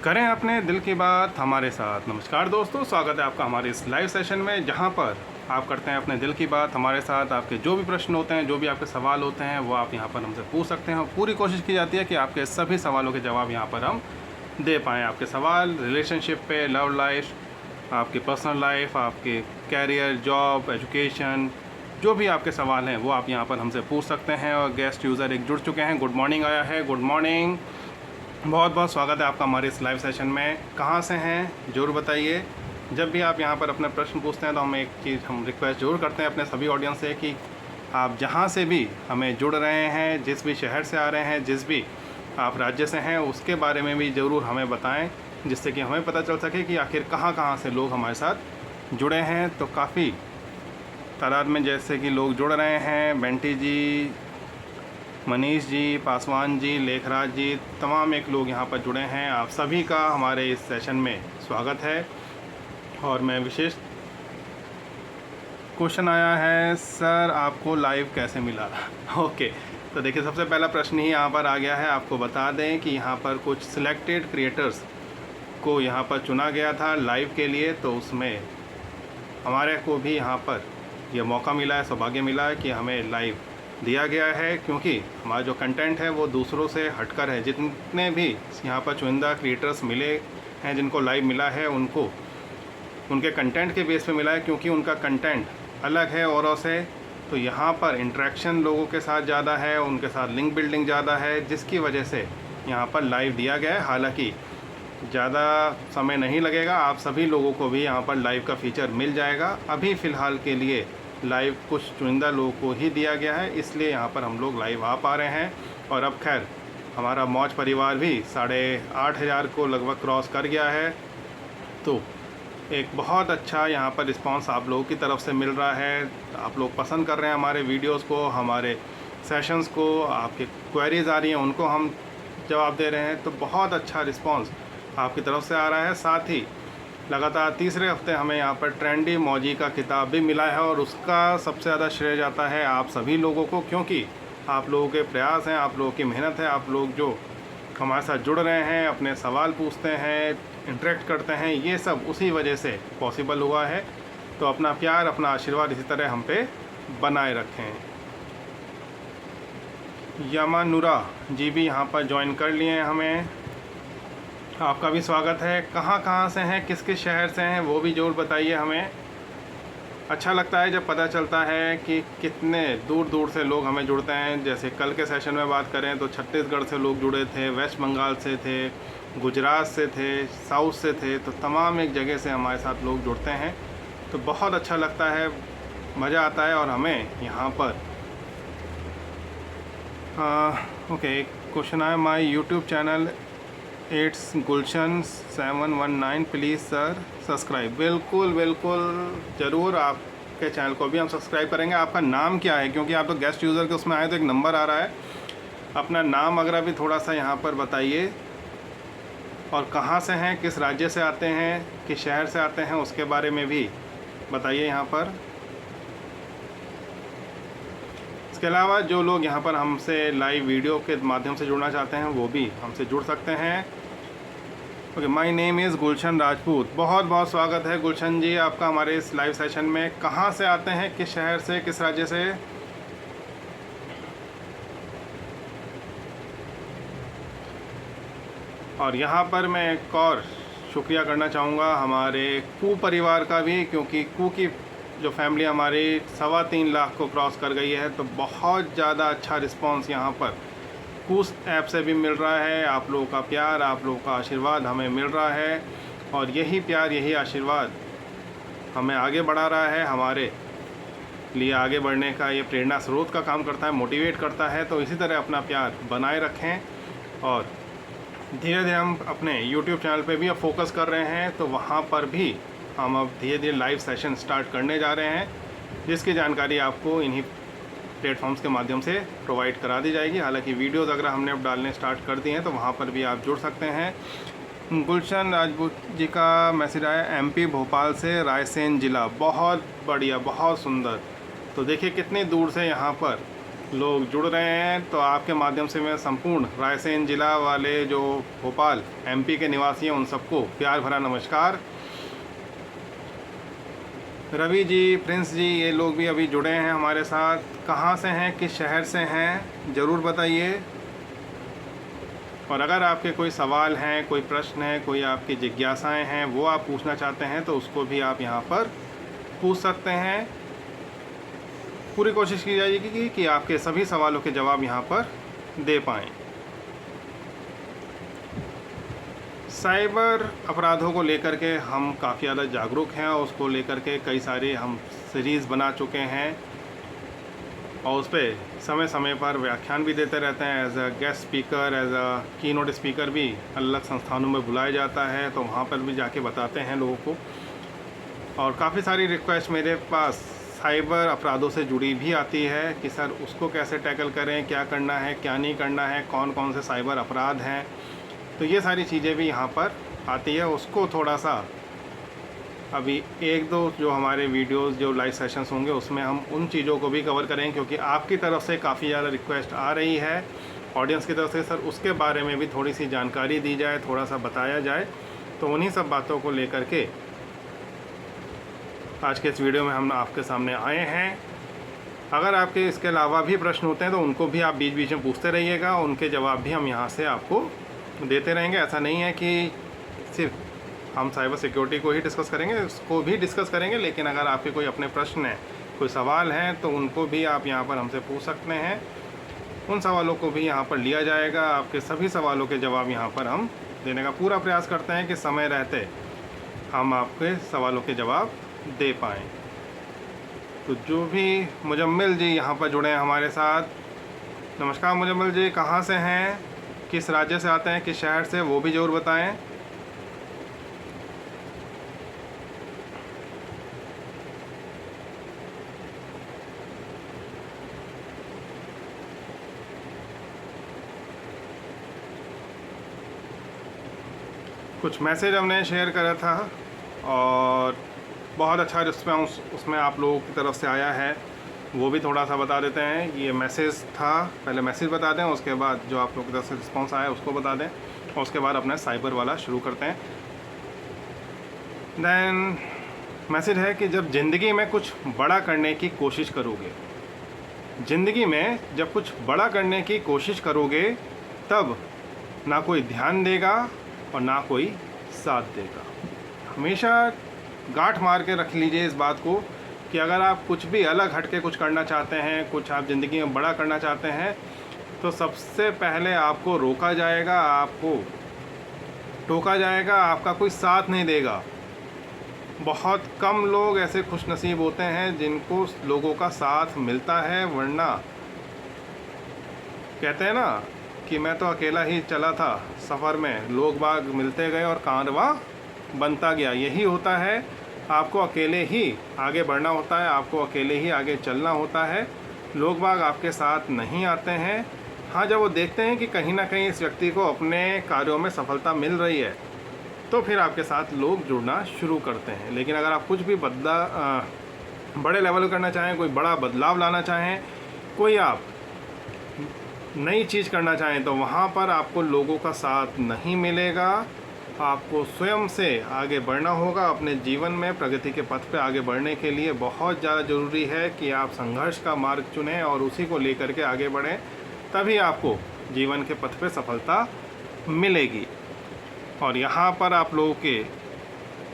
करें अपने दिल की बात हमारे साथ। नमस्कार दोस्तों, स्वागत है आपका हमारे इस लाइव सेशन में, जहां पर आप करते हैं अपने दिल की बात हमारे साथ। आपके जो भी प्रश्न होते हैं, जो भी आपके सवाल होते हैं, वो आप यहां पर हमसे पूछ सकते हैं और पूरी कोशिश की जाती है कि आपके सभी सवालों के जवाब यहां पर हम दे पाएँ। आपके सवाल रिलेशनशिप पे, लव लाइफ, आपकी पर्सनल लाइफ, आपके कैरियर, जॉब, एजुकेशन, जो भी आपके सवाल हैं वो आप यहाँ पर हमसे पूछ सकते हैं। और गेस्ट यूज़र एक जुड़ चुके हैं। गुड मॉर्निंग आया है। गुड मॉर्निंग, बहुत बहुत स्वागत है आपका हमारे इस लाइव सेशन में। कहाँ से हैं ज़रूर बताइए। जब भी आप यहाँ पर अपने प्रश्न पूछते हैं तो हम रिक्वेस्ट ज़रूर करते हैं अपने सभी ऑडियंस से कि आप जहाँ से भी हमें जुड़ रहे हैं, जिस भी शहर से आ रहे हैं, जिस भी आप राज्य से हैं, उसके बारे में भी ज़रूर हमें बताएं, जिससे कि हमें पता चल सके कि आखिर कहाँ कहाँ से लोग हमारे साथ जुड़े हैं। तो काफ़ी तादाद में जैसे कि लोग जुड़ रहे हैं। बेंटी जी, मनीष जी, पासवान जी, लेखराज जी, तमाम एक लोग यहाँ पर जुड़े हैं। आप सभी का हमारे इस सेशन में स्वागत है। और मैं विशेष क्वेश्चन आया है, सर आपको लाइव कैसे मिला? ओके, तो देखिए सबसे पहला प्रश्न ही यहाँ पर आ गया है। आपको बता दें कि यहाँ पर कुछ सिलेक्टेड क्रिएटर्स को यहाँ पर चुना गया था लाइव के लिए, तो उसमें हमारे को भी यहाँ पर यह मौका मिला है, सौभाग्य मिला है कि हमें लाइव दिया गया है, क्योंकि हमारा जो कंटेंट है वो दूसरों से हटकर है। जितने भी यहाँ पर चुनिंदा क्रिएटर्स मिले हैं, जिनको लाइव मिला है, उनको उनके कंटेंट के बेस पे मिला है, क्योंकि उनका कंटेंट अलग है औरों से। तो यहाँ पर इंटरेक्शन लोगों के साथ ज़्यादा है, उनके साथ लिंक बिल्डिंग ज़्यादा है, जिसकी वजह से यहाँ पर लाइव दिया गया है। हालाँकि ज़्यादा समय नहीं लगेगा, आप सभी लोगों को भी यहाँ पर लाइव का फीचर मिल जाएगा। अभी फ़िलहाल के लिए लाइव कुछ चुनिंदा लोगों को ही दिया गया है, इसलिए यहाँ पर हम लोग लाइव आ पा रहे हैं। और अब खैर हमारा मौज परिवार भी 8,500 को लगभग क्रॉस कर गया है। तो एक बहुत अच्छा यहाँ पर रिस्पांस आप लोगों की तरफ से मिल रहा है। आप लोग पसंद कर रहे हैं हमारे वीडियोस को, हमारे सेशंस को, आपके क्वेरीज आ रही हैं उनको हम जवाब दे रहे हैं। तो बहुत अच्छा रिस्पांस आपकी तरफ से आ रहा है। साथ ही लगातार तीसरे हफ्ते हमें यहाँ पर ट्रेंडी मौजी का खिताब भी मिला है, और उसका सबसे ज़्यादा श्रेय जाता है आप सभी लोगों को, क्योंकि आप लोगों के प्रयास हैं, आप लोगों की मेहनत है, आप लोग जो हमारे साथ जुड़ रहे हैं, अपने सवाल पूछते हैं, इंटरेक्ट करते हैं, ये सब उसी वजह से पॉसिबल हुआ है। तो अपना प्यार, अपना आशीर्वाद इसी तरह हम पे बनाए रखें। यमानुरा जी भी यहाँ पर ज्वाइन कर लिए हैं हमें, आपका भी स्वागत है। कहाँ से हैं, किस किस शहर से हैं, वो भी ज़रूर बताइए हमें। अच्छा लगता है जब पता चलता है कि कितने दूर दूर से लोग हमें जुड़ते हैं। जैसे कल के सेशन में बात करें तो छत्तीसगढ़ से लोग जुड़े थे, वेस्ट बंगाल से थे, गुजरात से थे, साउथ से थे। तो तमाम एक जगह से हमारे साथ लोग जुड़ते हैं, तो बहुत अच्छा लगता है, मज़ा आता है। और हमें यहाँ पर ओके, एक क्वेश्चन आया, my YouTube channel it's Gulshan 719 please sir subscribe. बिल्कुल बिल्कुल, ज़रूर आपके चैनल को भी हम सब्सक्राइब करेंगे। आपका नाम क्या है, क्योंकि आप तो गेस्ट यूज़र के उसमें आए तो एक नंबर आ रहा है। अपना नाम वगैरह भी थोड़ा सा यहाँ पर बताइए, और कहाँ से हैं, किस राज्य से आते हैं, किस शहर से आते हैं, उसके बारे में भी बताइए यहाँ पर। इसके अलावा जो लोग यहाँ पर हमसे लाइव वीडियो के माध्यम से जुड़ना चाहते हैं, वो भी हमसे जुड़ सकते हैं। ओके, माय नेम इज़ गुलशन राजपूत। बहुत बहुत स्वागत है गुलशन जी आपका हमारे इस लाइव सेशन में। कहाँ से आते हैं, किस शहर से, किस राज्य से? और यहाँ पर मैं एक और शुक्रिया करना चाहूँगा हमारे कू परिवार का भी, क्योंकि कू की जो फैमिली हमारी 3.25 लाख को क्रॉस कर गई है। तो बहुत ज़्यादा अच्छा रिस्पांस यहाँ पर कूस ऐप से भी मिल रहा है। आप लोगों का प्यार, आप लोगों का आशीर्वाद हमें मिल रहा है, और यही प्यार, यही आशीर्वाद हमें आगे बढ़ा रहा है, हमारे लिए आगे बढ़ने का ये प्रेरणा स्रोत का काम करता है, मोटिवेट करता है। तो इसी तरह अपना प्यार बनाए रखें। और धीरे धीरे हम अपने YouTube चैनल पे भी अब फोकस कर रहे हैं, तो वहाँ पर भी हम अब धीरे धीरे लाइव सेशन स्टार्ट करने जा रहे हैं, जिसकी जानकारी आपको इन्हीं प्लेटफॉर्म्स के माध्यम से प्रोवाइड करा दी जाएगी। हालांकि वीडियोज़ अगर हमने अब डालने स्टार्ट कर दिए हैं, तो वहाँ पर भी आप जुड़ सकते हैं। गुलशन राजपूत जी का मैसेज आया, MP भोपाल से, रायसेन ज़िला। बहुत बढ़िया, बहुत सुंदर। तो देखिए कितनी दूर से यहाँ पर लोग जुड़ रहे हैं, तो आपके माध्यम से मैं संपूर्ण रायसेन जिला वाले जो भोपाल एमपी के निवासी हैं उन सबको प्यार भरा नमस्कार। रवि जी, प्रिंस जी, ये लोग भी अभी जुड़े हैं हमारे साथ। कहाँ से हैं, किस शहर से हैं, ज़रूर बताइए। और अगर आपके कोई सवाल हैं, कोई प्रश्न है, कोई आपकी जिज्ञासाएं हैं, वो आप पूछना चाहते हैं तो उसको भी आप यहाँ पर पूछ सकते हैं। पूरी कोशिश की जाएगी कि आपके सभी सवालों के जवाब यहाँ पर दे पाएँ। साइबर अपराधों को लेकर के हम काफ़ी ज़्यादा जागरूक हैं और उसको लेकर के कई सारे हम सीरीज़ बना चुके हैं और उस पर समय समय पर व्याख्यान भी देते रहते हैं। As a guest speaker, as a keynote speaker भी अलग संस्थानों में बुलाया जाता है, तो वहाँ पर भी जाके बताते हैं लोगों को। और काफ़ी सारी रिक्वेस्ट मेरे पास साइबर अपराधों से जुड़ी भी आती है कि सर उसको कैसे टैकल करें, क्या करना है, क्या नहीं करना है, कौन कौन से साइबर अपराध हैं। तो ये सारी चीज़ें भी यहाँ पर आती है। उसको थोड़ा सा अभी एक दो जो हमारे वीडियोस जो लाइव सेशंस होंगे उसमें हम उन चीज़ों को भी कवर करेंगे, क्योंकि आपकी तरफ से काफ़ी ज़्यादा रिक्वेस्ट आ रही है ऑडियंस की तरफ से, सर उसके बारे में भी थोड़ी सी जानकारी दी जाए, थोड़ा सा बताया जाए। तो उन्हीं सब बातों को लेकर के आज के इस वीडियो में हम आपके सामने आए हैं। अगर आपके इसके अलावा भी प्रश्न होते हैं तो उनको भी आप बीच बीच में पूछते रहिएगा, उनके जवाब भी हम यहाँ से आपको देते रहेंगे। ऐसा नहीं है कि सिर्फ हम साइबर सिक्योरिटी को ही डिस्कस करेंगे, उसको भी डिस्कस करेंगे, लेकिन अगर आपके कोई अपने प्रश्न हैं, कोई सवाल हैं, तो उनको भी आप यहाँ पर हमसे पूछ सकते हैं। उन सवालों को भी यहाँ पर लिया जाएगा। आपके सभी सवालों के जवाब यहाँ पर हम देने का पूरा प्रयास करते हैं कि समय रहते हम आपके सवालों के जवाब दे पाएँ। तो जो भी मुजम्मिल जी यहाँ पर जुड़े हैं हमारे साथ, नमस्कार मुजम्मिल जी, कहाँ से हैं, किस राज्य से आते हैं, किस शहर से, वो भी ज़रूर बताएं। कुछ मैसेज हमने शेयर करा था और बहुत अच्छा रिस्पॉन्स उसमें आप लोगों की तरफ से आया है, वो भी थोड़ा सा बता देते हैं। ये मैसेज था, पहले मैसेज बता दें, उसके बाद जो आप लोगों की तरफ से रिस्पॉन्स आया उसको बता दें, और उसके बाद अपना साइबर वाला शुरू करते हैं। देन मैसेज है कि जब ज़िंदगी में कुछ बड़ा करने की कोशिश करोगे, ज़िंदगी में जब कुछ बड़ा करने की कोशिश करोगे, तब ना कोई ध्यान देगा और ना कोई साथ देगा। हमेशा गांठ मार के रख लीजिए इस बात को कि अगर आप कुछ भी अलग हट के कुछ करना चाहते हैं, कुछ आप ज़िंदगी में बड़ा करना चाहते हैं, तो सबसे पहले आपको रोका जाएगा, आपको टोका जाएगा, आपका कोई साथ नहीं देगा। बहुत कम लोग ऐसे खुशनसीब होते हैं जिनको लोगों का साथ मिलता है, वरना कहते हैं ना कि मैं तो अकेला ही चला था सफ़र में, लोग बाग मिलते गए और कारवां बनता गया। यही होता है, आपको अकेले ही आगे बढ़ना होता है, आपको अकेले ही आगे चलना होता है। लोग बाग आपके साथ नहीं आते हैं। हाँ, जब वो देखते हैं कि कहीं ना कहीं इस व्यक्ति को अपने कार्यों में सफलता मिल रही है, तो फिर आपके साथ लोग जुड़ना शुरू करते हैं। लेकिन अगर आप कुछ भी बड़े लेवल पर करना चाहें, कोई बड़ा बदलाव लाना चाहें, कोई आप नई चीज़ करना चाहें, तो वहाँ पर आपको लोगों का साथ नहीं मिलेगा। आपको स्वयं से आगे बढ़ना होगा। अपने जीवन में प्रगति के पथ पे आगे बढ़ने के लिए बहुत ज़्यादा ज़रूरी है कि आप संघर्ष का मार्ग चुनें और उसी को लेकर के आगे बढ़ें, तभी आपको जीवन के पथ पे सफलता मिलेगी। और यहाँ पर आप लोगों के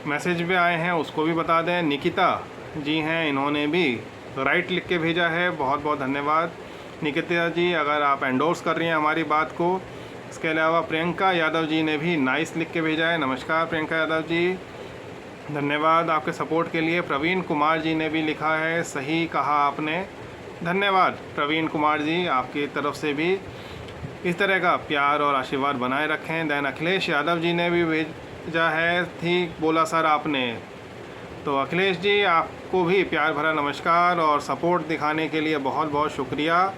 मैसेज भी आए हैं, उसको भी बता दें। निकिता जी हैं, इन्होंने भी राइट लिख के भेजा है, बहुत बहुत धन्यवाद निकिता जी, अगर आप एंडोर्स कर रही हैं हमारी बात को। इसके अलावा प्रियंका यादव जी ने भी नाइस लिख के भेजा है, नमस्कार प्रियंका यादव जी, धन्यवाद आपके सपोर्ट के लिए। प्रवीण कुमार जी ने भी लिखा है, सही कहा आपने, धन्यवाद प्रवीण कुमार जी, आपकी तरफ से भी इस तरह का प्यार और आशीर्वाद बनाए रखें। दैन अखिलेश यादव जी ने भी भेजा है, ठीक बोला सर आपने। तो अखिलेश जी, आपको भी प्यार भरा नमस्कार और सपोर्ट दिखाने के लिए बहुत बहुत शुक्रिया।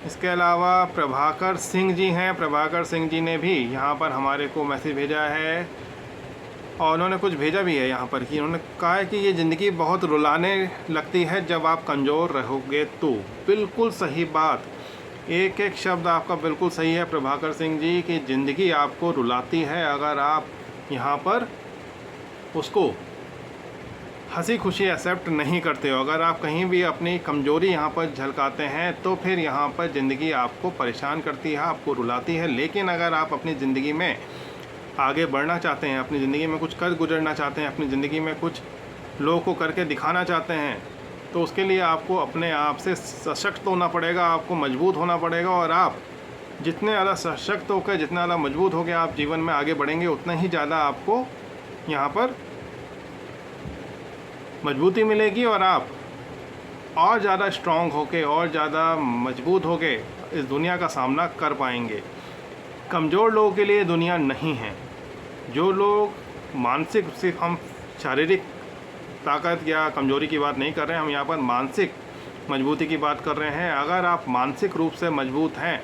इसके अलावा प्रभाकर सिंह जी हैं, प्रभाकर सिंह जी ने भी यहाँ पर हमारे को मैसेज भेजा है। और उन्होंने कुछ भेजा भी है यहाँ पर कि उन्होंने कहा है कि ये ज़िंदगी बहुत रुलाने लगती है जब आप कमज़ोर रहोगे तो। बिल्कुल सही बात, एक एक शब्द आपका बिल्कुल सही है प्रभाकर सिंह जी, कि ज़िंदगी आपको रुलाती है अगर आप यहाँ पर उसको हंसी खुशी एक्सेप्ट नहीं करते हो। अगर आप कहीं भी अपनी कमज़ोरी यहाँ पर झलकाते हैं तो फिर यहाँ पर ज़िंदगी आपको परेशान करती है, आपको रुलाती है। लेकिन अगर आप अपनी ज़िंदगी में आगे बढ़ना चाहते हैं, अपनी ज़िंदगी में कुछ कर गुजरना चाहते हैं, अपनी ज़िंदगी में कुछ लोगों को करके दिखाना चाहते हैं, तो उसके लिए आपको अपने आप से सशक्त होना पड़ेगा, आपको मजबूत होना पड़ेगा। और आप जितने ज़्यादा सशक्त होकर, जितना ज़्यादा मजबूत होकर आप जीवन में आगे बढ़ेंगे, उतना ही ज़्यादा आपको यहाँ पर मजबूती मिलेगी और आप और ज़्यादा स्ट्रॉन्ग होके और ज़्यादा मजबूत होके इस दुनिया का सामना कर पाएंगे। कमज़ोर लोगों के लिए दुनिया नहीं है। जो लोग मानसिक, सिर्फ हम शारीरिक ताकत या कमज़ोरी की बात नहीं कर रहे हैं, हम यहाँ पर मानसिक मजबूती की बात कर रहे हैं। अगर आप मानसिक रूप से मजबूत हैं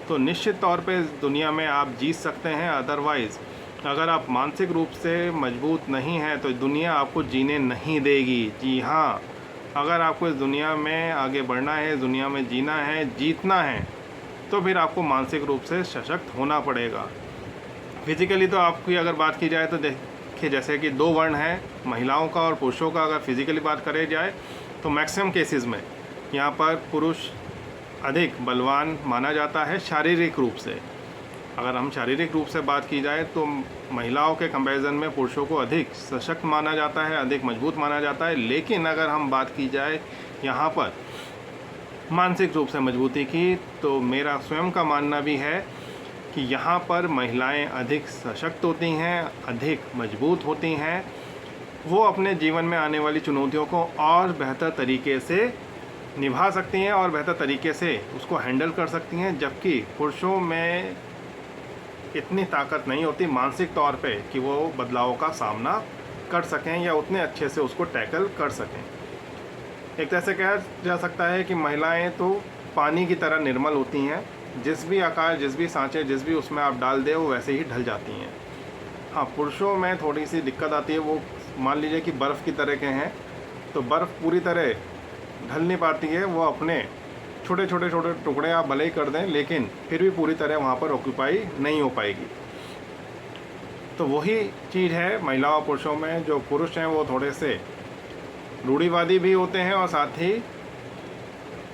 तो निश्चित तौर पे इस दुनिया में आप जीत सकते हैं। अदरवाइज़ अगर आप मानसिक रूप से मजबूत नहीं हैं तो दुनिया आपको जीने नहीं देगी। जी हाँ, अगर आपको इस दुनिया में आगे बढ़ना है, दुनिया में जीना है, जीतना है, तो फिर आपको मानसिक रूप से सशक्त होना पड़ेगा। फिज़िकली तो आपकी अगर बात की जाए तो देखिए, जैसे कि दो वर्ण हैं, महिलाओं का और पुरुषों का। अगर फिज़िकली बात करें जाए तो मैक्सिमम केसेस में यहाँ पर पुरुष अधिक बलवान माना जाता है शारीरिक रूप से। अगर हम शारीरिक रूप से बात की जाए तो महिलाओं के कंपैरिजन में पुरुषों को अधिक सशक्त माना जाता है, अधिक मजबूत माना जाता है। लेकिन अगर हम बात की जाए यहाँ पर मानसिक रूप से मजबूती की, तो मेरा स्वयं का मानना भी है कि यहाँ पर महिलाएं अधिक सशक्त होती हैं, अधिक मजबूत होती हैं। वो अपने जीवन में आने वाली चुनौतियों को और बेहतर तरीके से निभा सकती हैं और बेहतर तरीके से उसको हैंडल कर सकती हैं। जबकि पुरुषों में इतनी ताकत नहीं होती मानसिक तौर पे कि वो बदलावों का सामना कर सकें या उतने अच्छे से उसको टैकल कर सकें। एक तरह से कहा जा सकता है कि महिलाएं तो पानी की तरह निर्मल होती हैं, जिस भी आकार, जिस भी सांचे, जिस भी उसमें आप डाल दें वो वैसे ही ढल जाती हैं। हाँ, पुरुषों में थोड़ी सी दिक्कत आती है। वो मान लीजिए कि बर्फ़ की तरह के हैं, तो बर्फ़ पूरी तरह ढल नहीं पाती है। वो अपने छोटे छोटे छोटे टुकड़े आप भले ही कर दें, लेकिन फिर भी पूरी तरह वहाँ पर ऑक्यूपाई नहीं हो पाएगी। तो वही चीज़ है महिलाओं और पुरुषों में। जो पुरुष हैं वो थोड़े से रूढ़िवादी भी होते हैं और साथ ही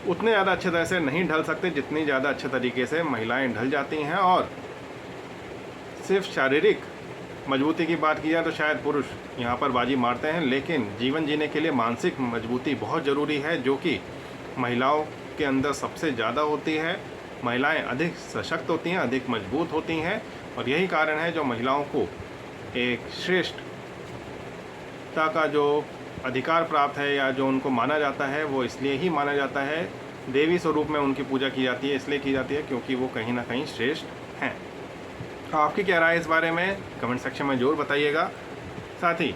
उतने ज़्यादा अच्छे तरह से नहीं ढल सकते जितनी ज़्यादा अच्छे तरीके से महिलाएं ढल जाती हैं। और सिर्फ शारीरिक मजबूती की बात की जाए तो शायद पुरुष यहाँ पर बाजी मारते हैं, लेकिन जीवन जीने के लिए मानसिक मजबूती बहुत ज़रूरी है, जो कि महिलाओं के अंदर सबसे ज़्यादा होती है। महिलाएं अधिक सशक्त होती हैं, अधिक मजबूत होती हैं, और यही कारण है जो महिलाओं को एक श्रेष्ठता का जो अधिकार प्राप्त है या जो उनको माना जाता है, वो इसलिए ही माना जाता है, देवी स्वरूप में उनकी पूजा की जाती है, इसलिए की जाती है क्योंकि वो कहीं ना कहीं श्रेष्ठ हैं। आपकी क्या राय है इस बारे में कमेंट सेक्शन में ज़रूर बताइएगा। साथ ही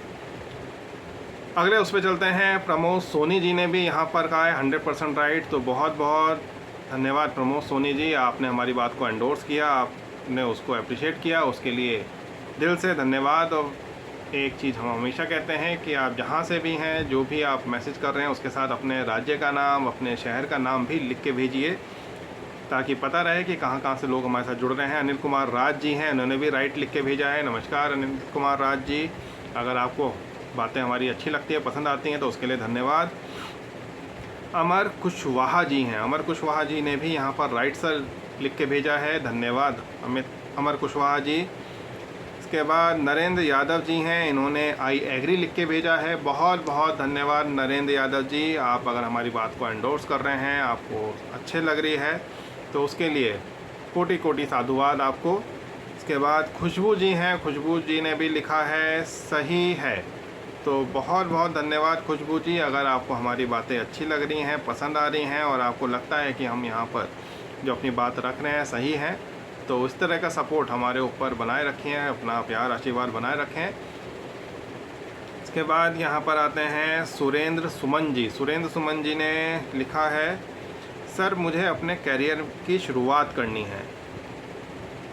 अगले उस पर चलते हैं। प्रमोद सोनी जी ने भी यहाँ पर कहा है 100% राइट। तो बहुत बहुत धन्यवाद प्रमोद सोनी जी, आपने हमारी बात को एंडोर्स किया, आपने उसको अप्रिशिएट किया, उसके लिए दिल से धन्यवाद। और एक चीज़ हम हमेशा कहते हैं कि आप जहाँ से भी हैं, जो भी आप मैसेज कर रहे हैं, उसके साथ अपने राज्य का नाम, अपने शहर का नाम भी लिख के भेजिए, ताकि पता रहे कि कहाँ कहाँ से लोग हमारे साथ जुड़ रहे हैं। अनिल कुमार राज जी हैं, उन्होंने भी राइट लिख के भेजा है। नमस्कार अनिल कुमार राज जी, अगर आपको बातें हमारी अच्छी लगती है, पसंद आती हैं, तो उसके लिए धन्यवाद। अमर कुशवाहा जी हैं, अमर कुशवाहा जी ने भी यहाँ पर राइट सर लिख के भेजा है, धन्यवाद अमर कुशवाहा जी। इसके बाद नरेंद्र यादव जी हैं, इन्होंने आई एग्री लिख के भेजा है, बहुत बहुत धन्यवाद नरेंद्र यादव जी। आप अगर हमारी बात को एंडोर्स कर रहे हैं, आपको अच्छे लग रही है, तो उसके लिए कोटि कोटि साधुवाद आपको। इसके बाद खुशबू जी हैं, खुशबू जी ने भी लिखा है सही है, तो बहुत बहुत धन्यवाद खुशबू जी। अगर आपको हमारी बातें अच्छी लग रही हैं, पसंद आ रही हैं, और आपको लगता है कि हम यहाँ पर जो अपनी बात रख रहे हैं सही है, तो इस तरह का सपोर्ट हमारे ऊपर बनाए रखें, अपना प्यार आशीर्वाद बनाए रखें। इसके बाद यहाँ पर आते हैं सुरेंद्र सुमन जी। सुरेंद्र सुमन जी ने लिखा है, सर मुझे अपने करियर की शुरुआत करनी है।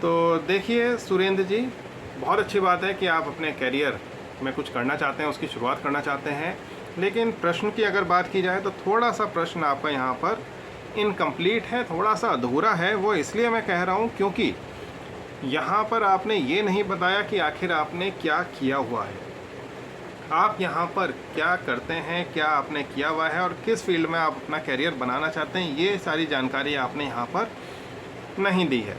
तो देखिए सुरेंद्र जी, बहुत अच्छी बात है कि आप अपने करियर में कुछ करना चाहते हैं, उसकी शुरुआत करना चाहते हैं। लेकिन प्रश्न की अगर बात की जाए तो थोड़ा सा प्रश्न आपका यहाँ पर इनकम्प्लीट है, थोड़ा सा अधूरा है। वो इसलिए मैं कह रहा हूँ क्योंकि यहाँ पर आपने ये नहीं बताया कि आखिर आपने क्या किया हुआ है, आप यहाँ पर क्या करते हैं, क्या आपने किया हुआ है और किस फील्ड में आप अपना करियर बनाना चाहते हैं, ये सारी जानकारी आपने यहाँ पर नहीं दी है।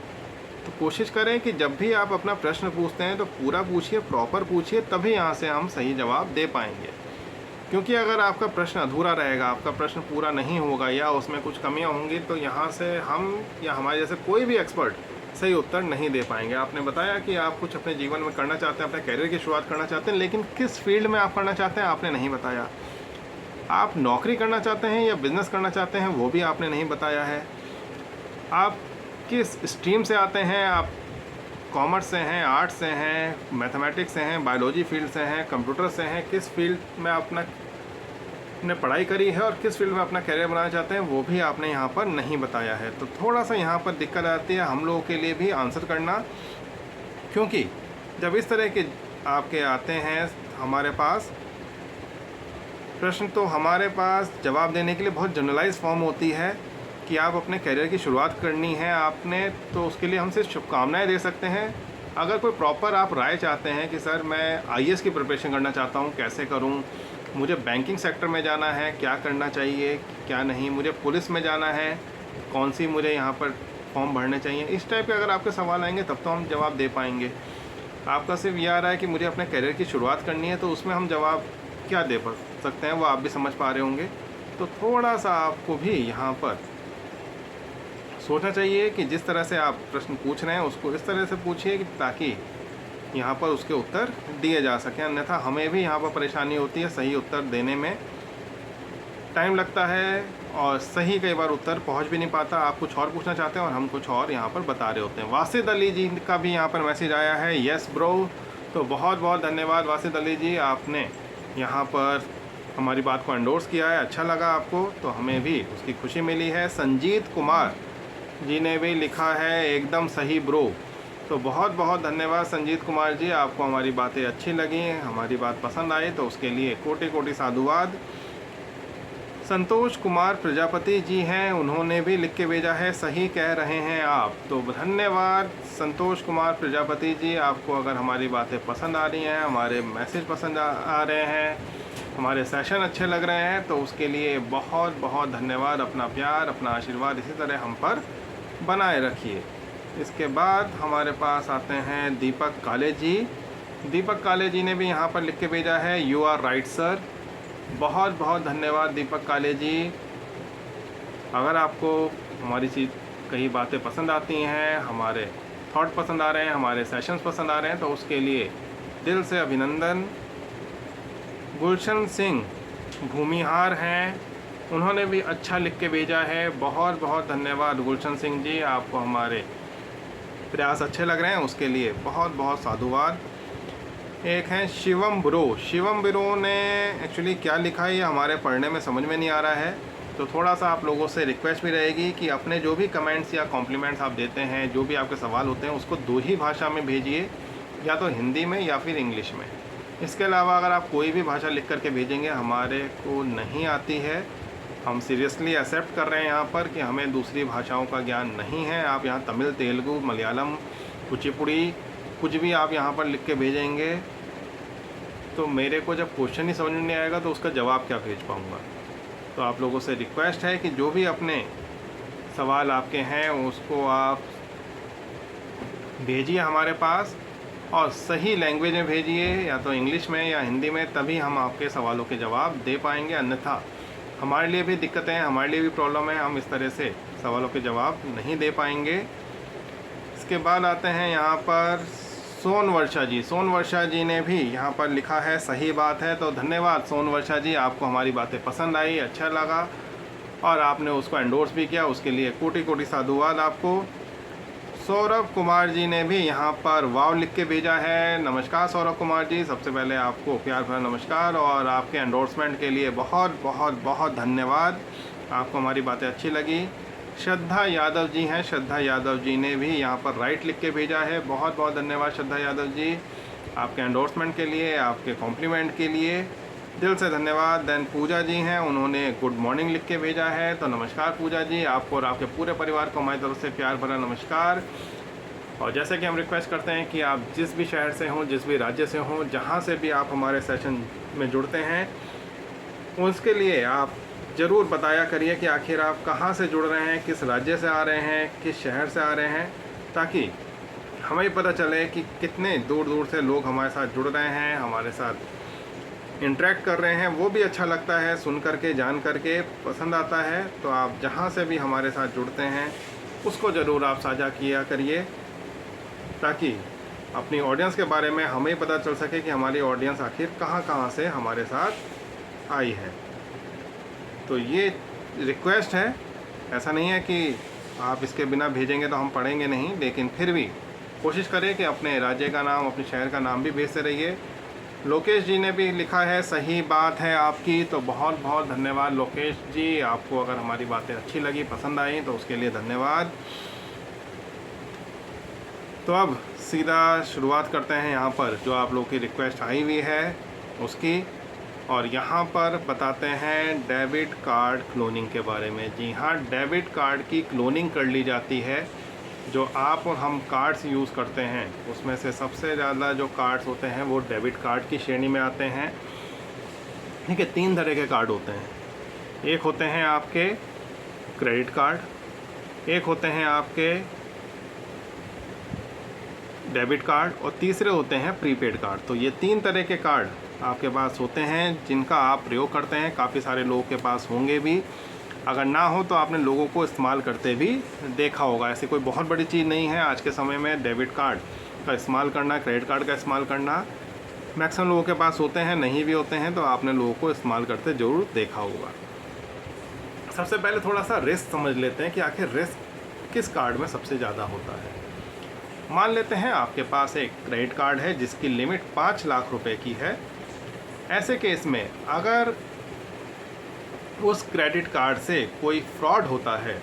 तो कोशिश करें कि जब भी आप अपना प्रश्न पूछते हैं तो पूरा पूछिए, प्रॉपर पूछिए, तभी यहाँ से हम सही जवाब दे पाएंगे। क्योंकि अगर आपका प्रश्न अधूरा रहेगा, आपका प्रश्न पूरा नहीं होगा या उसमें कुछ कमियाँ होंगी, तो यहाँ से हम या हमारे जैसे कोई भी एक्सपर्ट सही उत्तर नहीं दे पाएंगे। आपने बताया कि आप कुछ अपने जीवन में करना चाहते हैं, अपने करियर की शुरुआत करना चाहते हैं, लेकिन किस फील्ड में आप करना चाहते हैं आपने नहीं बताया। आप नौकरी करना चाहते हैं या बिजनेस करना चाहते हैं वो भी आपने नहीं बताया है। आप किस स्ट्रीम से आते हैं, आप कॉमर्स से हैं, आर्ट्स से हैं, मैथमेटिक्स से हैं, बायोलॉजी फील्ड से हैं, कंप्यूटर से हैं, किस फील्ड में आपने पढ़ाई करी है और किस फील्ड में अपना करियर बनाना चाहते हैं वो भी आपने यहाँ पर नहीं बताया है। तो थोड़ा सा यहाँ पर दिक्कत आती है हम लोगों के लिए भी आंसर करना, क्योंकि जब इस तरह के आपके आते हैं हमारे पास प्रश्न, तो हमारे पास जवाब देने के लिए बहुत जनरलाइज फॉर्म होती है कि आप अपने करियर की शुरुआत करनी है आपने, तो उसके लिए हम सिर्फ शुभकामनाएँ दे सकते हैं। अगर कोई प्रॉपर आप राय चाहते हैं कि सर मैं आईएएस की प्रिपरेशन करना चाहता हूँ, कैसे करूँ, मुझे बैंकिंग सेक्टर में जाना है, क्या करना चाहिए क्या नहीं, मुझे पुलिस में जाना है, कौन सी मुझे यहाँ पर फॉर्म भरने चाहिए, इस टाइप के अगर आपके सवाल आएंगे तब तो हम जवाब दे पाएंगे। आपका सिर्फ ये आ रहा है कि मुझे अपने करियर की शुरुआत करनी है, तो उसमें हम जवाब क्या दे सकते हैं वो आप भी समझ पा रहे होंगे। तो थोड़ा सा आपको भी यहाँ पर सोचना चाहिए कि जिस तरह से आप प्रश्न पूछ रहे हैं उसको इस तरह से पूछिए कि ताकि यहाँ पर उसके उत्तर दिए जा सकें, अन्यथा हमें भी यहाँ पर परेशानी होती है, सही उत्तर देने में टाइम लगता है और सही कई बार उत्तर पहुँच भी नहीं पाता। आप कुछ और पूछना चाहते हैं और हम कुछ और यहाँ पर बता रहे होते हैं। वासिद अली जी का भी यहाँ पर मैसेज आया है, यस ब्रो। तो बहुत बहुत धन्यवाद वासिद अली जी, आपने यहाँ पर हमारी बात को एंडोर्स किया है, अच्छा लगा आपको तो हमें भी उसकी खुशी मिली है। संजीत कुमार जी ने भी लिखा है एकदम सही ब्रो। तो बहुत बहुत धन्यवाद संजीत कुमार जी, आपको हमारी बातें अच्छी लगी, हमारी बात पसंद आई, तो उसके लिए कोटि कोटि साधुवाद। संतोष कुमार प्रजापति जी हैं, उन्होंने भी लिख के भेजा है सही कह रहे हैं आप। तो धन्यवाद संतोष कुमार प्रजापति जी, आपको अगर हमारी बातें पसंद आ रही हैं, हमारे मैसेज पसंद आ रहे हैं, हमारे सेशन अच्छे लग रहे हैं, तो उसके लिए बहुत बहुत धन्यवाद। अपना प्यार अपना आशीर्वाद इसी तरह हम पर बनाए रखिए। इसके बाद हमारे पास आते हैं दीपक काले जी। दीपक काले जी ने भी यहाँ पर लिख के भेजा है यू आर राइट सर। बहुत बहुत धन्यवाद दीपक काले जी। अगर आपको हमारी चीज़ कई बातें पसंद आती हैं, हमारे थॉट पसंद आ रहे हैं, हमारे सेशंस पसंद आ रहे हैं, तो उसके लिए दिल से अभिनंदन। गुलशन सिंह भूमिहार हैं, उन्होंने भी अच्छा लिख के भेजा है, बहुत बहुत धन्यवाद गुलशन सिंह जी, आपको हमारे प्रयास अच्छे लग रहे हैं उसके लिए बहुत बहुत साधुवाद। एक हैं शिवम ब्रो। शिवम ब्रो ने एक्चुअली क्या लिखा है ये हमारे पढ़ने में समझ में नहीं आ रहा है, तो थोड़ा सा आप लोगों से रिक्वेस्ट भी रहेगी कि अपने जो भी कमेंट्स या कॉम्प्लीमेंट्स आप देते हैं, जो भी आपके सवाल होते हैं, उसको दो ही भाषा में भेजिए, या तो हिंदी में या फिर इंग्लिश में। इसके अलावा अगर आप कोई भी भाषा लिख करके भेजेंगे, हमारे को नहीं आती है, हम सीरियसली एक्सेप्ट कर रहे हैं यहाँ पर कि हमें दूसरी भाषाओं का ज्ञान नहीं है। आप यहाँ तमिल, तेलुगु, मलयालम, कुचिपुड़ी कुछ भी आप यहाँ पर लिख के भेजेंगे तो मेरे को जब क्वेश्चन ही समझ में नहीं आएगा तो उसका जवाब क्या भेज पाऊँगा। तो आप लोगों से रिक्वेस्ट है कि जो भी अपने सवाल आपके हैं उसको आप भेजिए हमारे पास, और सही लैंग्वेज में भेजिए, या तो इंग्लिश में या हिंदी में, तभी हम आपके सवालों के जवाब दे पाएंगे। अन्यथा हमारे लिए भी दिक्कतें हैं, हमारे लिए भी प्रॉब्लम है, हम इस तरह से सवालों के जवाब नहीं दे पाएंगे। इसके बाद आते हैं यहाँ पर सोन वर्षा जी। सोन वर्षा जी ने भी यहाँ पर लिखा है सही बात है। तो धन्यवाद सोन वर्षा जी, आपको हमारी बातें पसंद आई, अच्छा लगा और आपने उसको एंडोर्स भी किया, उसके लिए कोटि कोटि साधुवाद आपको। सौरभ कुमार जी ने भी यहाँ पर वाव लिख के भेजा है। नमस्कार सौरभ कुमार जी, सबसे पहले आपको प्यार भरा नमस्कार और आपके एंडोर्समेंट के लिए बहुत बहुत बहुत धन्यवाद, आपको हमारी बातें अच्छी लगी। श्रद्धा यादव जी हैं, श्रद्धा यादव जी ने भी यहाँ पर राइट लिख के भेजा है, बहुत बहुत धन्यवाद श्रद्धा यादव जी। आपके एंडोर्समेंट के लिए, आपके कॉम्प्लीमेंट के लिए दिल से धन्यवाद। देन पूजा जी हैं, उन्होंने गुड मॉर्निंग लिख के भेजा है, तो नमस्कार पूजा जी, आपको और आपके पूरे परिवार को हमारी तरफ से प्यार भरा नमस्कार। और जैसे कि हम रिक्वेस्ट करते हैं कि आप जिस भी शहर से हों, जिस भी राज्य से हों, जहाँ से भी आप हमारे सेशन में जुड़ते हैं, उसके लिए आप ज़रूर बताया करिए कि आखिर आप कहाँ से जुड़ रहे हैं, किस राज्य से आ रहे हैं, किस शहर से आ रहे हैं, ताकि हमें पता चले कि कितने दूर दूर से लोग हमारे साथ जुड़ रहे हैं, हमारे साथ इंटरेक्ट कर रहे हैं। वो भी अच्छा लगता है, सुन करके, जान करके पसंद आता है। तो आप जहाँ से भी हमारे साथ जुड़ते हैं उसको ज़रूर आप साझा किया करिए, ताकि अपनी ऑडियंस के बारे में हमें पता चल सके कि हमारी ऑडियंस आखिर कहाँ कहाँ से हमारे साथ आई है। तो ये रिक्वेस्ट है, ऐसा नहीं है कि आप इसके बिना भेजेंगे तो हम पढ़ेंगे नहीं, लेकिन फिर भी कोशिश करें कि अपने राज्य का नाम, अपने शहर का नाम भी भेजते रहिए। लोकेश जी ने भी लिखा है, सही बात है आपकी, तो बहुत बहुत धन्यवाद लोकेश जी। आपको अगर हमारी बातें अच्छी लगी, पसंद आई, तो उसके लिए धन्यवाद। तो अब सीधा शुरुआत करते हैं यहाँ पर जो आप लोगों की रिक्वेस्ट आई हुई है उसकी, और यहाँ पर बताते हैं डेबिट कार्ड क्लोनिंग के बारे में। जी हाँ, डेबिट कार्ड की क्लोनिंग कर ली जाती है। जो आप और हम कार्ड्स यूज़ करते हैं उसमें से सबसे ज़्यादा जो कार्ड्स होते हैं वो डेबिट कार्ड की श्रेणी में आते हैं। ठीक है, 3 तरह के कार्ड होते हैं। एक होते हैं आपके क्रेडिट कार्ड, एक होते हैं आपके डेबिट कार्ड, और तीसरे होते हैं प्रीपेड कार्ड। तो ये 3 तरह के कार्ड आपके पास होते हैं जिनका आप प्रयोग करते हैं। काफ़ी सारे लोगों के पास होंगे भी, अगर ना हो तो आपने लोगों को इस्तेमाल करते भी देखा होगा। ऐसी कोई बहुत बड़ी चीज़ नहीं है आज के समय में डेबिट कार्ड का इस्तेमाल करना, क्रेडिट कार्ड का इस्तेमाल करना। मैक्सिमम लोगों के पास होते हैं, नहीं भी होते हैं तो आपने लोगों को इस्तेमाल करते ज़रूर देखा होगा। सबसे पहले थोड़ा सा रिस्क समझ लेते हैं कि आखिर रिस्क किस कार्ड में सबसे ज़्यादा होता है। मान लेते हैं आपके पास एक क्रेडिट कार्ड है जिसकी लिमिट 5 लाख रुपए की है। ऐसे केस में अगर उस क्रेडिट कार्ड से कोई फ्रॉड होता है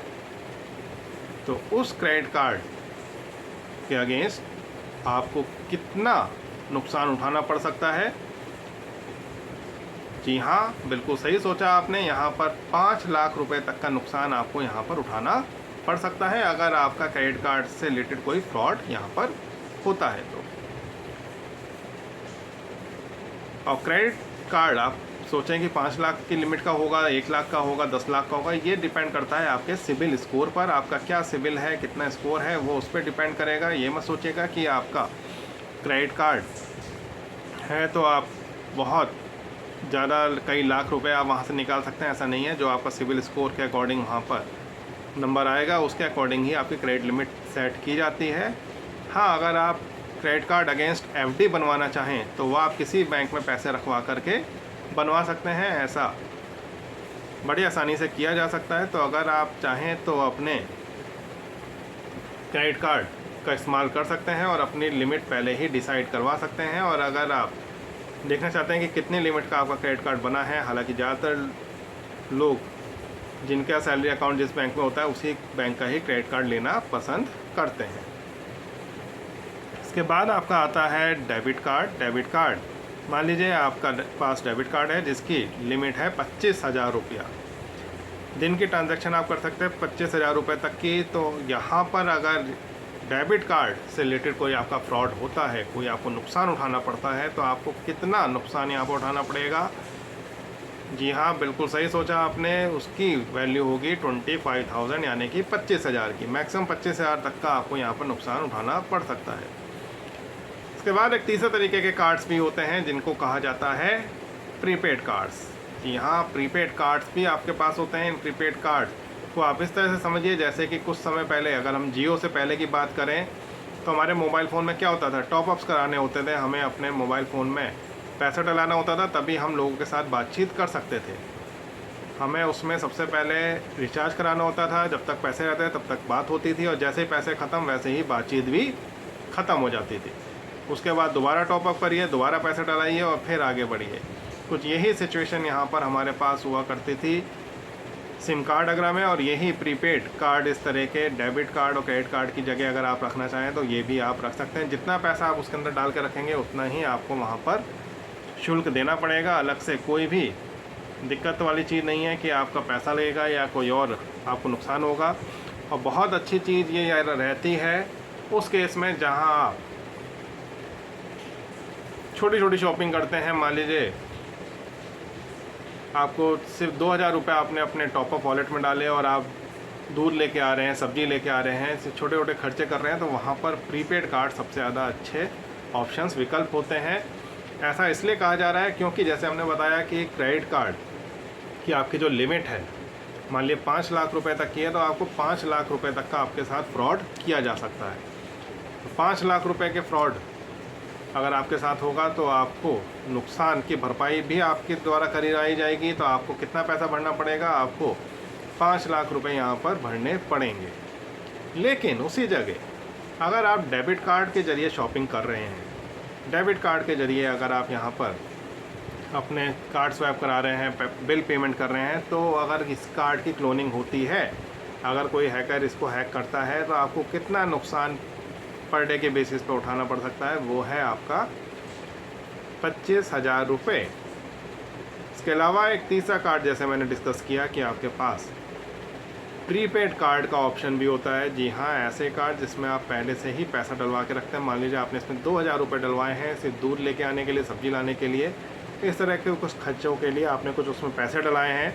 तो उस क्रेडिट कार्ड के अगेंस्ट आपको कितना नुकसान उठाना पड़ सकता है। जी हाँ, बिल्कुल सही सोचा आपने, यहाँ पर 5 लाख रुपए तक का नुकसान आपको यहाँ पर उठाना पड़ सकता है अगर आपका क्रेडिट कार्ड से रिलेटेड कोई फ्रॉड यहाँ पर होता है तो। और क्रेडिट कार्ड आप सोचें कि 5 लाख की लिमिट का होगा, 1 लाख का होगा, 10 लाख का होगा, ये डिपेंड करता है आपके सिबिल स्कोर पर। आपका क्या सिबिल है, कितना स्कोर है, वो उस पर डिपेंड करेगा। ये मत सोचिएगा कि आपका क्रेडिट कार्ड है तो आप बहुत ज़्यादा कई लाख रुपए आप वहाँ से निकाल सकते हैं, ऐसा नहीं है। जो आपका सिबिल स्कोर के अकॉर्डिंग वहाँ पर नंबर आएगा उसके अकॉर्डिंग ही आपकी क्रेडिट लिमिट सेट की जाती है। हाँ, अगर आप क्रेडिट कार्ड अगेंस्ट एफडी बनवाना चाहें तो वह आप किसी बैंक में पैसे रखवा करके बनवा सकते हैं। ऐसा बड़ी आसानी से किया जा सकता है। तो अगर आप चाहें तो अपने क्रेडिट कार्ड का इस्तेमाल कर सकते हैं और अपनी लिमिट पहले ही डिसाइड करवा सकते हैं। और अगर आप देखना चाहते हैं कि कितनी लिमिट का आपका क्रेडिट कार्ड बना है, हालांकि ज़्यादातर लोग जिनका सैलरी अकाउंट जिस बैंक में होता है उसी बैंक का ही क्रेडिट कार्ड लेना पसंद करते हैं। इसके बाद आपका आता है डेबिट कार्ड। डेबिट कार्ड, मान लीजिए आपका पास डेबिट कार्ड है जिसकी लिमिट है 25,000 रुपया। दिन की ट्रांजैक्शन आप कर सकते हैं 25,000 रुपये तक की। तो यहाँ पर अगर डेबिट कार्ड से रिलेटेड कोई आपका फ्रॉड होता है, कोई आपको नुकसान उठाना पड़ता है, तो आपको कितना नुकसान यहाँ पर उठाना पड़ेगा। जी हाँ, बिल्कुल सही सोचा आपने, उसकी वैल्यू होगी 25,000 यानी कि 25,000 की। मैक्सिमम 25,000 तक का आपको यहाँ पर नुकसान उठाना पड़ सकता है। इसके बाद एक तीसरे तरीके के कार्ड्स भी होते हैं जिनको कहा जाता है प्रीपेड कार्ड्स। जी हाँ, प्रीपेड कार्ड्स भी आपके पास होते हैं। इन प्रीपेड कार्ड को आप इस तरह से समझिए जैसे कि कुछ समय पहले, अगर हम जियो से पहले की बात करें तो हमारे मोबाइल फ़ोन में क्या होता था, टॉपअप्स कराने होते थे, हमें अपने मोबाइल फ़ोन में पैसा डलाना होता था, तभी हम लोगों के साथ बातचीत कर सकते थे। हमें उसमें सबसे पहले रिचार्ज कराना होता था, जब तक पैसे रहते तब तक बात होती थी, और जैसे ही पैसे ख़त्म वैसे ही बातचीत भी ख़त्म हो जाती थी। उसके बाद दोबारा टॉपअप करिए, दोबारा पैसे डलाइए और फिर आगे बढ़िए। कुछ यही सिचुएशन यहाँ पर हमारे पास हुआ करती थी। सिम कार्ड अगर हमें, और यही प्रीपेड कार्ड इस तरह के डेबिट कार्ड और क्रेडिट कार्ड की जगह अगर आप रखना चाहें तो ये भी आप रख सकते हैं। जितना पैसा आप उसके अंदर डाल के रखेंगे उतना ही आपको वहाँ पर शुल्क देना पड़ेगा। अलग से कोई भी दिक्कत वाली चीज़ नहीं है कि आपका पैसा लगेगा या कोई और आपको नुकसान होगा। और बहुत अच्छी चीज़ ये रहती है उस केस में जहाँ आप छोटी छोटी शॉपिंग करते हैं। मान लीजिए आपको सिर्फ 2000 रुपये आपने अपने टॉप अप वॉलेट में डाले और आप दूध लेके आ रहे हैं, सब्जी लेके आ रहे हैं, सिर्फ छोटे छोटे खर्चे कर रहे हैं, तो वहाँ पर प्रीपेड कार्ड सबसे ज़्यादा अच्छे ऑप्शंस विकल्प होते हैं। ऐसा इसलिए कहा जा रहा है क्योंकि जैसे हमने बताया कि क्रेडिट कार्ड की आपकी जो लिमिट है, मान लीजिए 5 लाख रुपए तक की है, तो आपको 5 लाख रुपए तक का आपके साथ फ्रॉड किया जा सकता है। 5 लाख रुपए के फ्रॉड अगर आपके साथ होगा तो आपको नुकसान की भरपाई भी आपके द्वारा कराई जाएगी। तो आपको कितना पैसा भरना पड़ेगा? आपको 5 लाख रुपए यहाँ पर भरने पड़ेंगे। लेकिन उसी जगह अगर आप डेबिट कार्ड के ज़रिए शॉपिंग कर रहे हैं, डेबिट कार्ड के ज़रिए अगर आप यहाँ पर अपने कार्ड स्वैप करा रहे हैं, बिल पेमेंट कर रहे हैं, तो अगर इस कार्ड की क्लोनिंग होती है, अगर कोई हैकर इसको हैक करता है, तो आपको कितना नुकसान पर डे के बेसिस पे उठाना पड़ सकता है? वो है आपका 25,000 रुपये। इसके अलावा एक तीसरा कार्ड जैसे मैंने डिस्कस किया कि आपके पास प्रीपेड कार्ड का ऑप्शन भी होता है। जी हाँ, ऐसे कार्ड जिसमें आप पहले से ही पैसा डलवा के रखते हैं। मान लीजिए आपने इसमें 2000 रुपये डलवाए हैं सिर्फ दूध लेके आने के लिए, सब्जी लाने के लिए, इस तरह के कुछ खर्चों के लिए आपने कुछ उसमें पैसे डलाए हैं।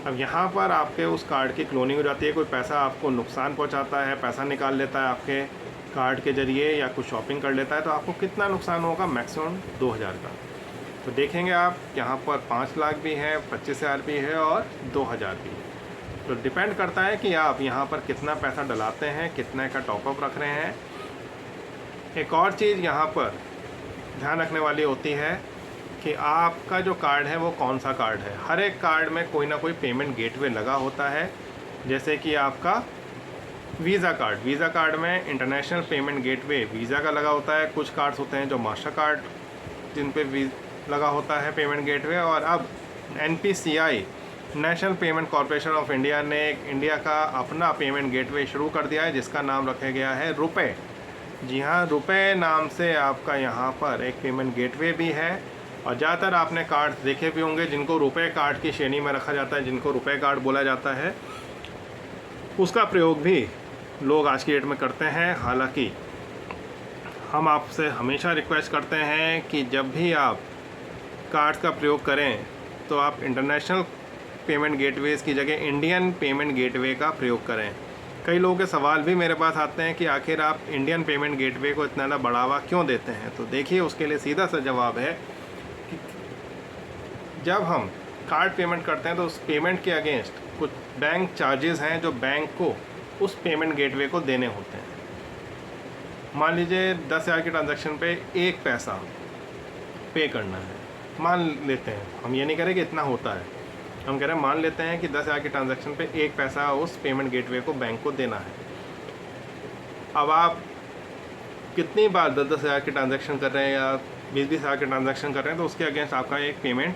अब यहाँ पर आपके उस कार्ड की क्लोनिंग हो जाती है, कोई पैसा आपको नुकसान पहुँचाता है, पैसा निकाल लेता है आपके कार्ड के ज़रिए या कुछ शॉपिंग कर लेता है, तो आपको कितना नुकसान होगा? मैक्सिमम 2000 का। तो देखेंगे आप यहाँ पर 5 लाख भी है, 25,000 भी है और 2000 भी है। तो डिपेंड करता है कि आप यहाँ पर कितना पैसा डलाते हैं, कितने का टॉपअप रख रहे हैं। एक और चीज़ यहाँ पर ध्यान रखने वाली होती है कि आपका जो कार्ड है वो कौन सा कार्ड है। हर एक कार्ड में कोई ना कोई पेमेंट गेटवे लगा होता है। जैसे कि आपका वीज़ा कार्ड में इंटरनेशनल पेमेंट गेटवे वीज़ा का लगा होता है। कुछ कार्ड्स होते हैं जो मास्टर कार्ड जिन पे लगा होता है पेमेंट गेटवे। और अब NPCI national payment corporation of India ने इंडिया का अपना पेमेंट गेटवे शुरू कर दिया है जिसका नाम रखा गया है रुपे। जी हाँ, रुपे नाम से आपका यहाँ पर एक पेमेंट गेटवे भी है। और ज़्यादातर आपने कार्ड देखे भी होंगे जिनको रुपए कार्ड की श्रेणी में रखा जाता है, जिनको रुपए कार्ड बोला जाता है, उसका प्रयोग भी लोग आज की डेट में करते हैं। हालांकि हम आपसे हमेशा रिक्वेस्ट करते हैं कि जब भी आप कार्ड्स का प्रयोग करें तो आप इंटरनेशनल पेमेंट गेटवेज़ की जगह इंडियन पेमेंट गेटवे का प्रयोग करें। कई लोगों के सवाल भी मेरे पास आते हैं कि आखिर आप इंडियन पेमेंट गेटवे को इतना ज़्यादा बढ़ावा क्यों देते हैं? तो देखिए, उसके लिए सीधा सा जवाब है कि जब हम कार्ड पेमेंट करते हैं तो उस पेमेंट के अगेंस्ट कुछ बैंक चार्जेस हैं जो बैंक को उस पेमेंट गेटवे को देने होते हैं। मान लीजिए 10,000 के ट्रांजैक्शन पे 1 पैसा पे करना है, मान लेते हैं, हम ये नहीं करें कि इतना होता है, हम कह रहे हैं मान लेते हैं कि 10,000 के ट्रांजैक्शन पे 1 पैसा उस पेमेंट गेटवे को बैंक को देना है। अब आप कितनी बार 10,000 के ट्रांजैक्शन कर रहे हैं या 20,000 के ट्रांजैक्शन कर रहे हैं तो उसके अगेंस्ट आपका एक पेमेंट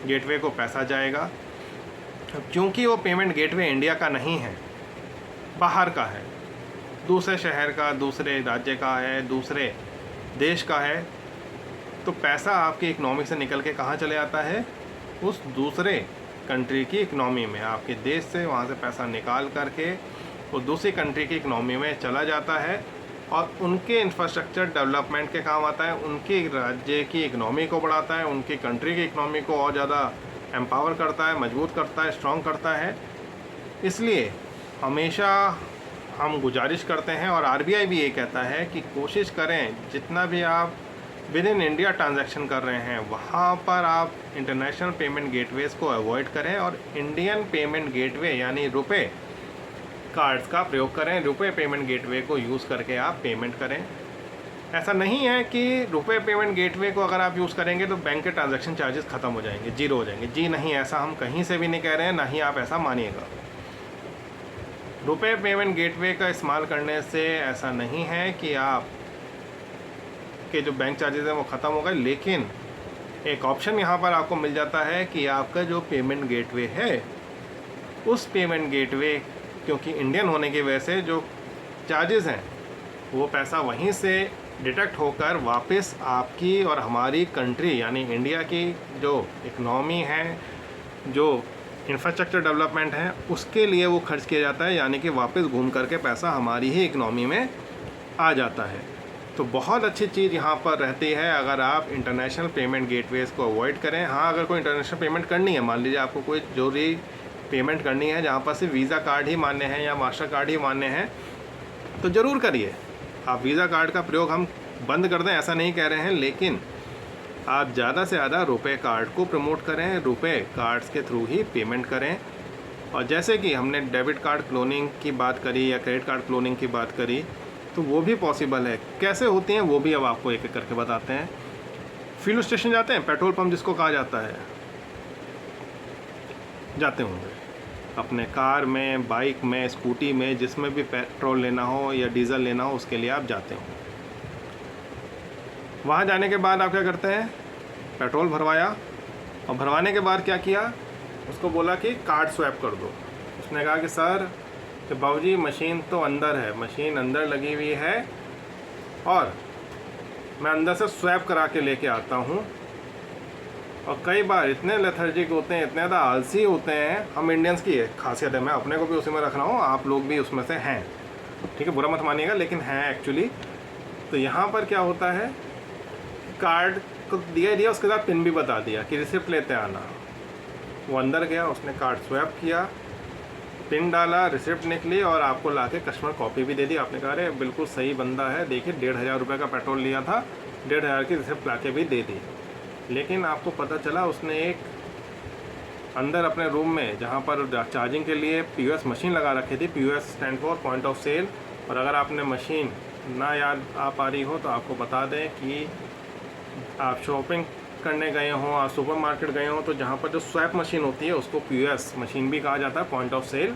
गेटवे को पैसा जाएगा। अब चूँकि वो पेमेंट गेटवे इंडिया का नहीं है, बाहर का है, दूसरे शहर का, दूसरे राज्य का है, दूसरे देश का है, तो पैसा आपकी इकनॉमी से निकल के कहाँ चले आता है? उस दूसरे कंट्री की इकनॉमी में। आपके देश से वहाँ से पैसा निकाल करके वो दूसरी कंट्री की इकनॉमी में चला जाता है और उनके इंफ्रास्ट्रक्चर डेवलपमेंट के काम आता है, उनके राज्य की इकनॉमी को बढ़ाता है, उनकी कंट्री की इकनॉमी को और ज़्यादा एम्पावर करता है, मजबूत करता है, स्ट्रॉन्ग करता है। इसलिए हमेशा हम गुजारिश करते हैं और RBI भी ये कहता है कि कोशिश करें जितना भी आप विद इन इंडिया ट्रांजैक्शन कर रहे हैं वहाँ पर आप इंटरनेशनल पेमेंट गेटवेज़ को अवॉइड करें और इंडियन पेमेंट गेटवे यानी रुपए कार्ड्स का प्रयोग करें। रुपए पेमेंट गेटवे को यूज़ करके आप पेमेंट करें। ऐसा नहीं है कि रुपए पेमेंट गेटवे को अगर आप यूज़ करेंगे तो बैंक के ट्रांजैक्शन चार्जेस ख़त्म हो जाएंगे, जीरो हो जाएंगे। जी नहीं, ऐसा हम कहीं से भी नहीं कह रहे हैं, ना ही आप ऐसा मानिएगा। रुपए पेमेंट गेटवे का इस्तेमाल करने से ऐसा नहीं है कि आप के जो बैंक चार्जेस हैं वो ख़त्म हो गए, लेकिन एक ऑप्शन यहाँ पर आपको मिल जाता है कि आपका जो पेमेंट गेटवे है उस पेमेंट गेटवे, क्योंकि इंडियन होने की वजह से जो चार्जेस हैं वो पैसा वहीं से डिटेक्ट होकर वापस आपकी और हमारी कंट्री यानी इंडिया की जो इकनॉमी है, जो इंफ्रास्ट्रक्चर डेवलपमेंट है, उसके लिए वो खर्च किया जाता है, यानी कि वापस घूम करके पैसा हमारी ही इकनॉमी में आ जाता है। तो बहुत अच्छी चीज़ यहाँ पर रहती है अगर आप इंटरनेशनल पेमेंट गेटवेज़ को अवॉइड करें। हाँ, अगर कोई इंटरनेशनल पेमेंट करनी है, मान लीजिए आपको कोई जरूरी पेमेंट करनी है जहाँ पर सिर्फ वीज़ा कार्ड ही मान्य है या मास्टर कार्ड ही मान्य है, तो ज़रूर करिए। आप वीज़ा कार्ड का प्रयोग हम बंद कर दें ऐसा नहीं कह रहे हैं, लेकिन आप ज़्यादा से ज़्यादा रुपए कार्ड को प्रमोट करें, रुपए कार्ड्स के थ्रू ही पेमेंट करें। और जैसे कि हमने डेबिट कार्ड क्लोनिंग की बात करी या क्रेडिट कार्ड क्लोनिंग की बात करी, तो वो भी पॉसिबल है। कैसे होती हैं वो भी अब आपको एक एक करके बताते हैं। फ्यूल स्टेशन जाते हैं, पेट्रोल पंप जिसको कहा जाता है, जाते होंगे अपने कार में, बाइक में, स्कूटी में, जिसमें भी पेट्रोल लेना हो या डीजल लेना हो उसके लिए आप जाते हो। वहाँ जाने के बाद आप क्या करते हैं, पेट्रोल भरवाया और भरवाने के बाद क्या किया, उसको बोला कि कार्ड स्वैप कर दो। उसने कहा कि सर कि बाबूजी मशीन तो अंदर है, मशीन अंदर लगी हुई है और मैं अंदर से स्वैप करा के लेके आता हूँ। और कई बार इतने लेथर्जिक होते हैं, इतने ज़्यादा आलसी होते हैं, हम इंडियंस की खासियत है, मैं अपने को भी उसी में रख रहा हूँ, आप लोग भी उसमें से हैं, ठीक है, बुरा मत मानिएगा, लेकिन हैं एक्चुअली। तो यहाँ पर क्या होता है, कार्ड को दिया उसके साथ पिन भी बता दिया कि रिसिप्ट लेते आना। वो अंदर गया, उसने कार्ड स्वैप किया, पिन डाला, रिसिप्ट निकली और आपको लाके कस्टमर कॉपी भी दे दी। आपने कहा अरे बिल्कुल सही बंदा है, देखिए 1500 रुपये का पेट्रोल लिया था, 1500 की रिसिप्ट लाके भी दे दी। लेकिन आपको पता चला उसने एक अंदर अपने रूम में जहाँ पर चार्जिंग के लिए POS मशीन लगा रखी थी, POS stand for point of sale. और अगर आपने मशीन ना याद आ पा रही हो तो आपको बता दें कि आप शॉपिंग करने गए हों, आप सुपरमार्केट गए हों, तो जहाँ पर जो स्वैप मशीन होती है उसको POS मशीन भी कहा जाता है, पॉइंट ऑफ सेल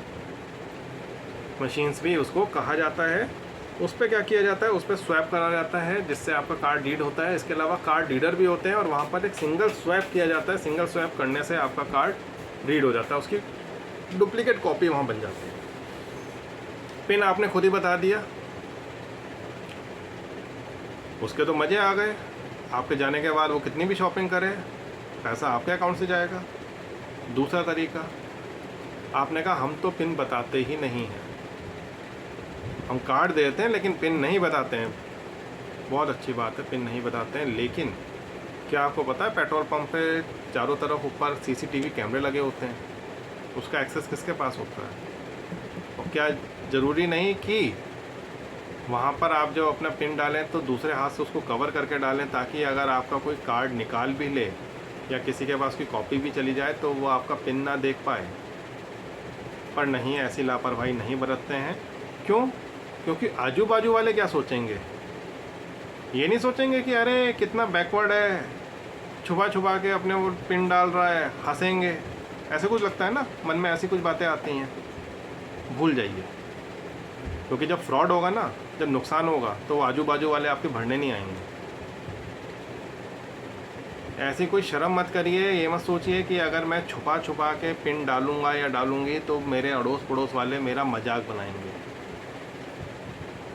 मशीन्स भी उसको कहा जाता है। उस पर क्या किया जाता है, उस पर स्वैप करा जाता है जिससे आपका कार्ड रीड होता है। इसके अलावा कार्ड रीडर भी होते हैं और वहाँ पर एक सिंगल स्वैप किया जाता है। सिंगल स्वैप करने से आपका कार्ड रीड हो जाता है, उसकी डुप्लीकेट कॉपी वहाँ बन जाती है। पिन आपने खुद ही बता दिया, उसके तो मज़े आ गए। आपके जाने के बाद वो कितनी भी शॉपिंग करे, पैसा आपके अकाउंट से जाएगा। दूसरा तरीका, आपने कहा हम तो पिन बताते ही नहीं हैं, हम कार्ड देते हैं लेकिन पिन नहीं बताते हैं। बहुत अच्छी बात है, पिन नहीं बताते हैं, लेकिन क्या आपको पता है पेट्रोल पंप पे चारों तरफ ऊपर CCTV कैमरे लगे होते हैं, उसका एक्सेस किसके पास होता है? और क्या ज़रूरी नहीं कि वहाँ पर आप जो अपना पिन डालें तो दूसरे हाथ से उसको कवर करके डालें, ताकि अगर आपका कोई कार्ड निकाल भी ले या किसी के पास की कॉपी भी चली जाए तो वो आपका पिन ना देख पाए। पर नहीं, ऐसी लापरवाही नहीं बरतते हैं। क्यों? क्योंकि आजू बाजू वाले क्या सोचेंगे, ये नहीं सोचेंगे कि अरे कितना बैकवर्ड है, छुपा छुपा के अपने वो पिन डाल रहा है, हंसेंगे। ऐसे कुछ लगता है ना, मन में ऐसी कुछ बातें आती हैं। भूल जाइए, क्योंकि जब फ्रॉड होगा ना, जब नुकसान होगा, तो आजू बाजू वाले आपके भरने नहीं आएंगे। ऐसी कोई शर्म मत करिए, ये मत सोचिए कि अगर मैं छुपा छुपा के पिन डालूंगा या डालूंगी तो मेरे अड़ोस पड़ोस वाले मेरा मजाक बनाएंगे।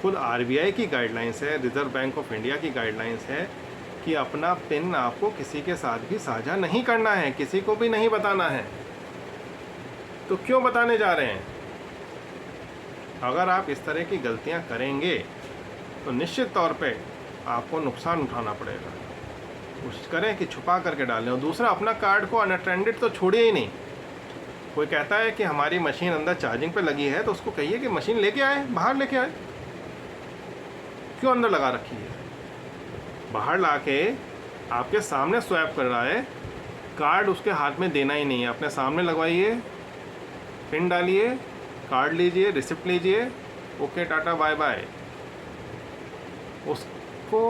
खुद RBI की गाइडलाइंस है, रिजर्व बैंक ऑफ इंडिया की गाइडलाइंस है कि अपना पिन आपको किसी के साथ भी साझा नहीं करना है, किसी को भी नहीं बताना है। तो क्यों बताने जा रहे हैं? अगर आप इस तरह की गलतियां करेंगे तो निश्चित तौर पे आपको नुकसान उठाना पड़ेगा। कोशिश करें कि छुपा करके डालें। और दूसरा, अपना कार्ड को अनअटेंडेड तो छोड़िए ही नहीं। कोई कहता है कि हमारी मशीन अंदर चार्जिंग पे लगी है, तो उसको कहिए कि मशीन लेके आए, बाहर लेके आए। क्यों अंदर लगा रखी है? बाहर लाके आपके सामने स्वैप कर रहा है, कार्ड उसके हाथ में देना ही नहीं है, अपने सामने लगवाइए, पिन डालिए, कार्ड लीजिए, रिसिप्ट लीजिए, ओके टाटा बाय बाय। उसको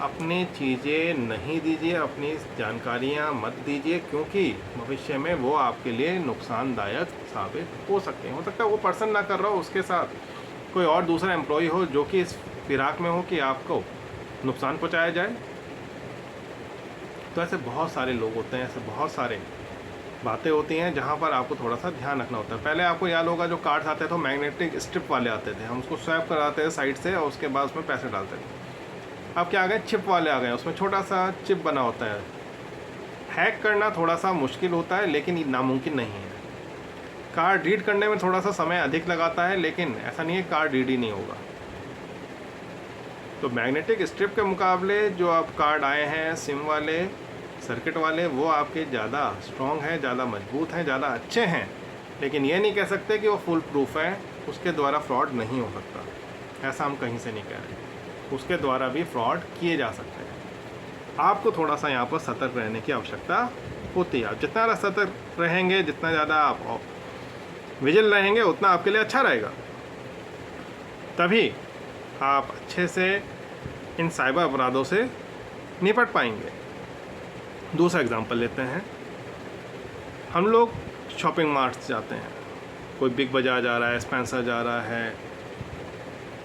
अपनी चीज़ें नहीं दीजिए, अपनी जानकारियाँ मत दीजिए, क्योंकि भविष्य में वो आपके लिए नुकसानदायक साबित हो सकते हैं। हो सकता है वो पर्सन ना कर रहा हो, उसके साथ कोई और दूसरा एम्प्लॉय हो जो कि इस फिराक में हो कि आपको नुकसान पहुँचाया जाए। तो ऐसे बहुत सारे लोग होते हैं, ऐसे बहुत सारे बातें होती हैं जहाँ पर आपको थोड़ा सा ध्यान रखना होता है। पहले आपको याद होगा जो कार्ड्स आते थे तो मैग्नेटिक स्ट्रिप वाले आते थे, हम उसको स्वैप कराते थे साइड से और उसके बाद उसमें पैसे डालते थे। अब क्या आ गए, चिप वाले आ गए, उसमें छोटा सा चिप बना होता है। हैक करना थोड़ा सा मुश्किल होता है लेकिन ये नामुमकिन नहीं है। कार्ड रीड करने में थोड़ा सा समय अधिक लगाता है लेकिन ऐसा नहीं है कार्ड रीड ही नहीं होगा। तो मैग्नेटिक स्ट्रिप के मुकाबले जो आप कार्ड आए हैं सिम वाले, सर्किट वाले, वो आपके ज़्यादा स्ट्रॉन्ग हैं, ज़्यादा मजबूत हैं, ज़्यादा अच्छे हैं। लेकिन ये नहीं कह सकते कि वो फुल प्रूफ है, उसके द्वारा फ्रॉड नहीं हो सकता, ऐसा हम कहीं से नहीं कह रहे। उसके द्वारा भी फ्रॉड किए जा सकते हैं। आपको थोड़ा सा यहाँ पर सतर्क रहने की आवश्यकता होती है। आप जितना सतर्क रहेंगे, जितना ज़्यादा आप विजिल रहेंगे, उतना आपके लिए अच्छा रहेगा। तभी आप अच्छे से इन साइबर अपराधों से निपट पाएंगे। दूसरा एग्जांपल लेते हैं। हम लोग शॉपिंग मार्ट्स जाते हैं, कोई बिग बाज़ार जा रहा है, स्पेंसर जा रहा है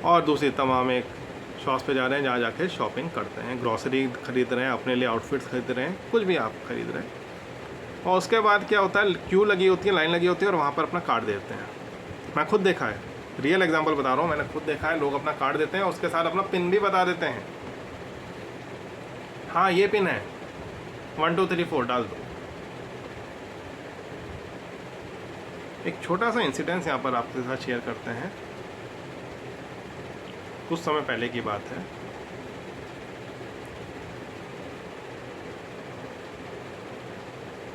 और दूसरी तमाम एक शॉप्स पे जा रहे हैं जहाँ जाके शॉपिंग करते हैं, ग्रॉसरी ख़रीद रहे हैं, अपने लिए आउटफिट्स खरीद रहे हैं, कुछ भी आप खरीद रहे हैं। और उसके बाद क्या होता है, क्यू लगी होती है, लाइन लगी होती है और वहाँ पर अपना कार्ड देते हैं। मैं खुद देखा है, रियल एग्जांपल बता रहा हूँ, मैंने खुद देखा है। लोग अपना कार्ड देते हैं, उसके साथ अपना पिन भी बता देते हैं। हाँ ये पिन है, 1 2 3 4 डाल दो। एक छोटा सा इंसिडेंस यहाँ पर आपके साथ शेयर करते हैं। कुछ समय पहले की बात है।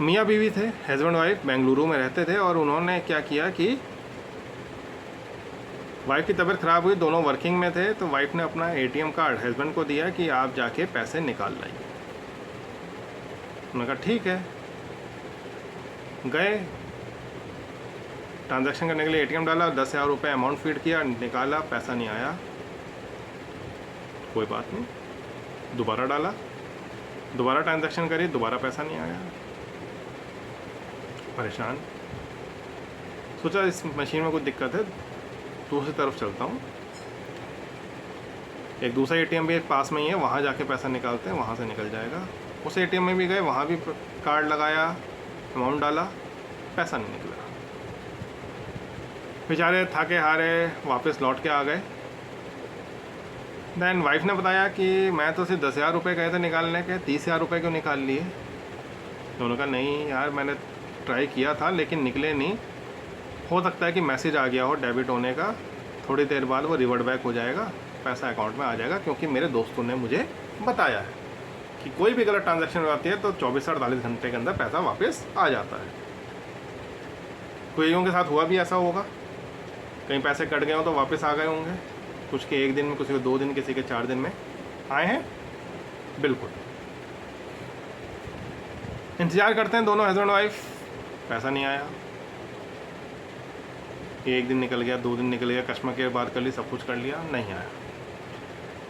मियाँ बीवी थे, हस्बैंड वाइफ, बेंगलुरु में रहते थे और उन्होंने क्या किया कि वाइफ की तबीयत ख़राब हुई, दोनों वर्किंग में थे, तो वाइफ ने अपना एटीएम कार्ड हस्बैंड को दिया कि आप जाके पैसे निकाल लाइए। उन्होंने कहा ठीक है। गए, ट्रांजैक्शन करने के लिए एटीएम डाला, 10,000 रुपये अमाउंट फीड किया, निकाला, पैसा नहीं आया। कोई बात नहीं, दोबारा डाला, दोबारा ट्रांजैक्शन करी, दोबारा पैसा नहीं आया। परेशान, सोचा इस मशीन में कुछ दिक्कत है, दूसरी तरफ चलता हूँ। एक दूसरा एटीएम भी पास में ही है, वहाँ जाके पैसा निकालते हैं, वहाँ से निकल जाएगा। उस एटीएम में भी गए, वहाँ भी कार्ड लगाया, अमाउंट डाला, पैसा नहीं निकला। बेचारे थके हारे वापस लौट के आ गए। दैन वाइफ ने बताया कि मैं तो सिर्फ 10,000 रुपये कहे थे निकालने के, 30,000 रुपये क्यों निकाल लिए? तो उन्होंने कहा नहीं यार, मैंने ट्राई किया था लेकिन निकले नहीं। हो सकता है कि मैसेज आ गया हो डेबिट होने का, थोड़ी देर बाद वो रिवर्ट बैक हो जाएगा, पैसा अकाउंट में आ जाएगा, क्योंकि मेरे दोस्तों ने मुझे बताया है कि कोई भी गलत ट्रांजैक्शन हो जाती है तो 24 से 48 घंटे के अंदर पैसा वापस आ जाता है। कईयों के साथ हुआ भी ऐसा होगा, कहीं पैसे कट गए हो तो वापस आ गए होंगे, कुछ के 1 दिन में, किसी के 2 दिन, किसी के 4 दिन में आए हैं। बिल्कुल इंतज़ार करते हैं दोनों हस्बैंड वाइफ, पैसा नहीं आया। 1 दिन निकल गया, 2 दिन निकल गया, कस्टमर केयर बात कर ली, सब कुछ कर लिया, नहीं आया।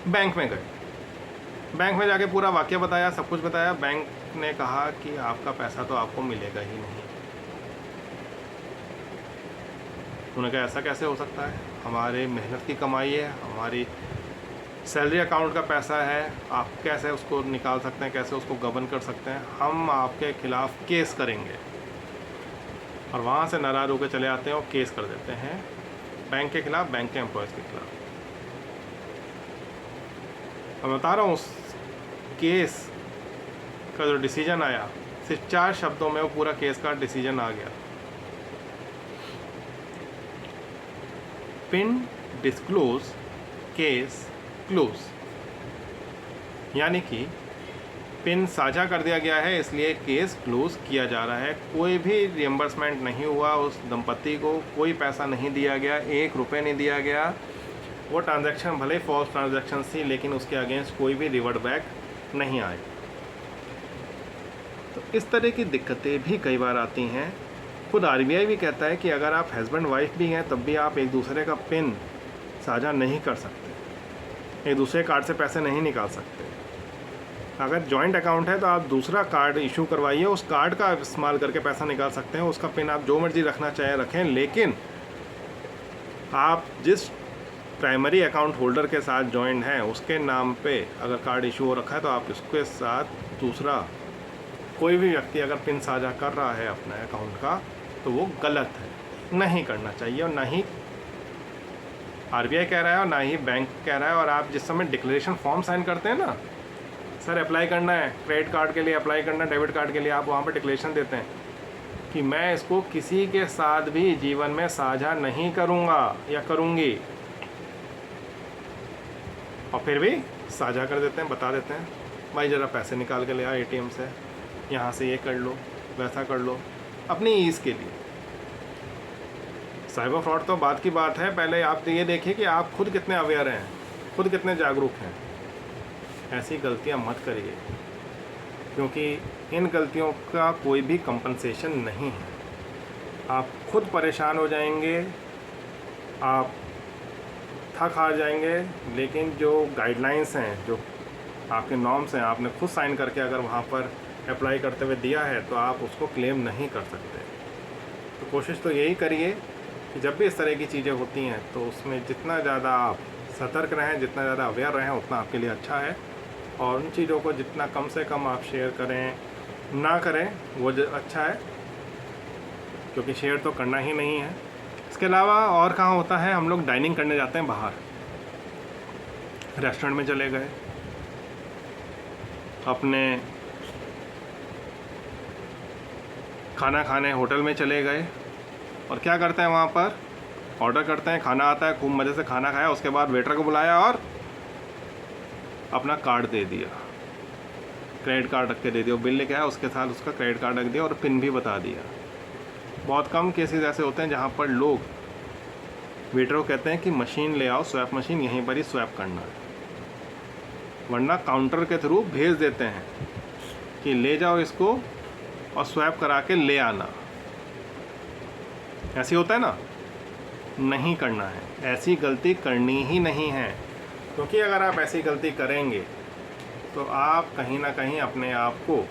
बैंक में गए, बैंक में जाके पूरा वाक़या बताया, सब कुछ बताया। बैंक ने कहा कि आपका पैसा तो आपको मिलेगा ही नहीं। उन्होंने कहा ऐसा कैसे हो सकता है, हमारे मेहनत की कमाई है, हमारी सैलरी अकाउंट का पैसा है, आप कैसे उसको निकाल सकते हैं, कैसे उसको गबन कर सकते हैं? हम आपके ख़िलाफ़ केस करेंगे। और वहाँ से नाराज़ होकर चले आते हैं और केस कर देते हैं बैंक के ख़िलाफ़, बैंक के एम्प्लॉयज़ के ख़िलाफ़। मैं बता रहा हूँ उस केस का जो डिसीजन आया, सिर्फ 4 शब्दों में वो पूरा केस का डिसीजन आ गया। Pin disclose, case close. यानी कि पिन साझा कर दिया गया है, इसलिए केस क्लोज किया जा रहा है। कोई भी रिएम्बर्समेंट नहीं हुआ, उस दंपति को कोई पैसा नहीं दिया गया, 1 रुपये नहीं दिया गया। वो ट्रांजैक्शन भले फॉल्स ट्रांजैक्शन थी लेकिन उसके अगेंस्ट कोई भी रिवर्ट बैक नहीं आए। तो इस तरह की दिक्कतें भी कई बार आती हैं। खुद आरबीआई भी कहता है कि अगर आप हस्बैंड वाइफ भी हैं तब भी आप एक दूसरे का पिन साझा नहीं कर सकते, एक दूसरे कार्ड से पैसे नहीं निकाल सकते। अगर जॉइंट अकाउंट है तो आप दूसरा कार्ड इशू करवाइए, उस कार्ड का इस्तेमाल करके पैसा निकाल सकते हैं। उसका पिन आप जो मर्जी रखना चाहे रखें, लेकिन आप जिस प्राइमरी अकाउंट होल्डर के साथ जॉइंट हैं उसके नाम पे अगर कार्ड इशू हो रखा है तो आप इसके साथ दूसरा कोई भी व्यक्ति अगर पिन साझा कर रहा है अपने अकाउंट का तो वो गलत है, नहीं करना चाहिए। और ना ही आरबीआई कह रहा है और ना ही बैंक कह रहा है। और आप जिस समय डिक्लेरेशन फॉर्म साइन करते हैं ना, सर अप्लाई करना है क्रेडिट कार्ड के लिए, अप्लाई करना है डेबिट कार्ड के लिए, आप वहाँ पर डिक्लेरेशन देते हैं कि मैं इसको किसी के साथ भी जीवन में साझा नहीं करूँगा या करूँगी, और फिर भी साझा कर देते हैं, बता देते हैं भाई ज़रा पैसे निकाल के ले आ एटीएम से, यहाँ से ये कर लो वैसा कर लो, अपनी ईज़ के लिए। साइबर फ्रॉड तो बात की बात है, पहले आप ये देखिए कि आप खुद कितने अवेयर हैं, खुद कितने जागरूक हैं। ऐसी गलतियाँ मत करिए, क्योंकि इन गलतियों का कोई भी कंपनसेशन नहीं है। आप खुद परेशान हो जाएंगे, आप थक हार जाएंगे, लेकिन जो गाइडलाइंस हैं, जो आपके नॉर्म्स हैं, आपने खुद साइन करके अगर वहाँ पर अप्लाई करते हुए दिया है तो आप उसको क्लेम नहीं कर सकते। तो कोशिश तो यही करिए कि जब भी इस तरह की चीज़ें होती हैं तो उसमें जितना ज़्यादा आप सतर्क रहें, जितना ज़्यादा अवेयर रहें, उतना आपके लिए अच्छा है। और उन चीज़ों को जितना कम से कम आप शेयर करें, ना करें, वो अच्छा है, क्योंकि शेयर तो करना ही नहीं है। इसके अलावा और कहाँ होता है, हम लोग डाइनिंग करने जाते हैं बाहर, रेस्टोरेंट में चले गए, अपने खाना खाने होटल में चले गए, और क्या करते हैं वहाँ पर ऑर्डर करते हैं, खाना आता है, खूब मज़े से खाना खाया, उसके बाद वेटर को बुलाया और अपना कार्ड दे दिया, क्रेडिट कार्ड रख के दे दिया, बिल लेके आया, उसके साथ उसका क्रेडिट कार्ड रख दिया और पिन भी बता दिया। बहुत कम केसेस ऐसे होते हैं जहाँ पर लोग वेटर को कहते हैं कि मशीन ले आओ, स्वैप मशीन, यहीं पर ही स्वैप करना है, वरना काउंटर के थ्रू भेज देते हैं कि ले जाओ इसको और स्वैप करा के ले आना। ऐसे होता है ना, नहीं करना है, ऐसी गलती करनी ही नहीं है, क्योंकि अगर आप ऐसी गलती करेंगे तो आप कहीं ना कहीं अपने आप को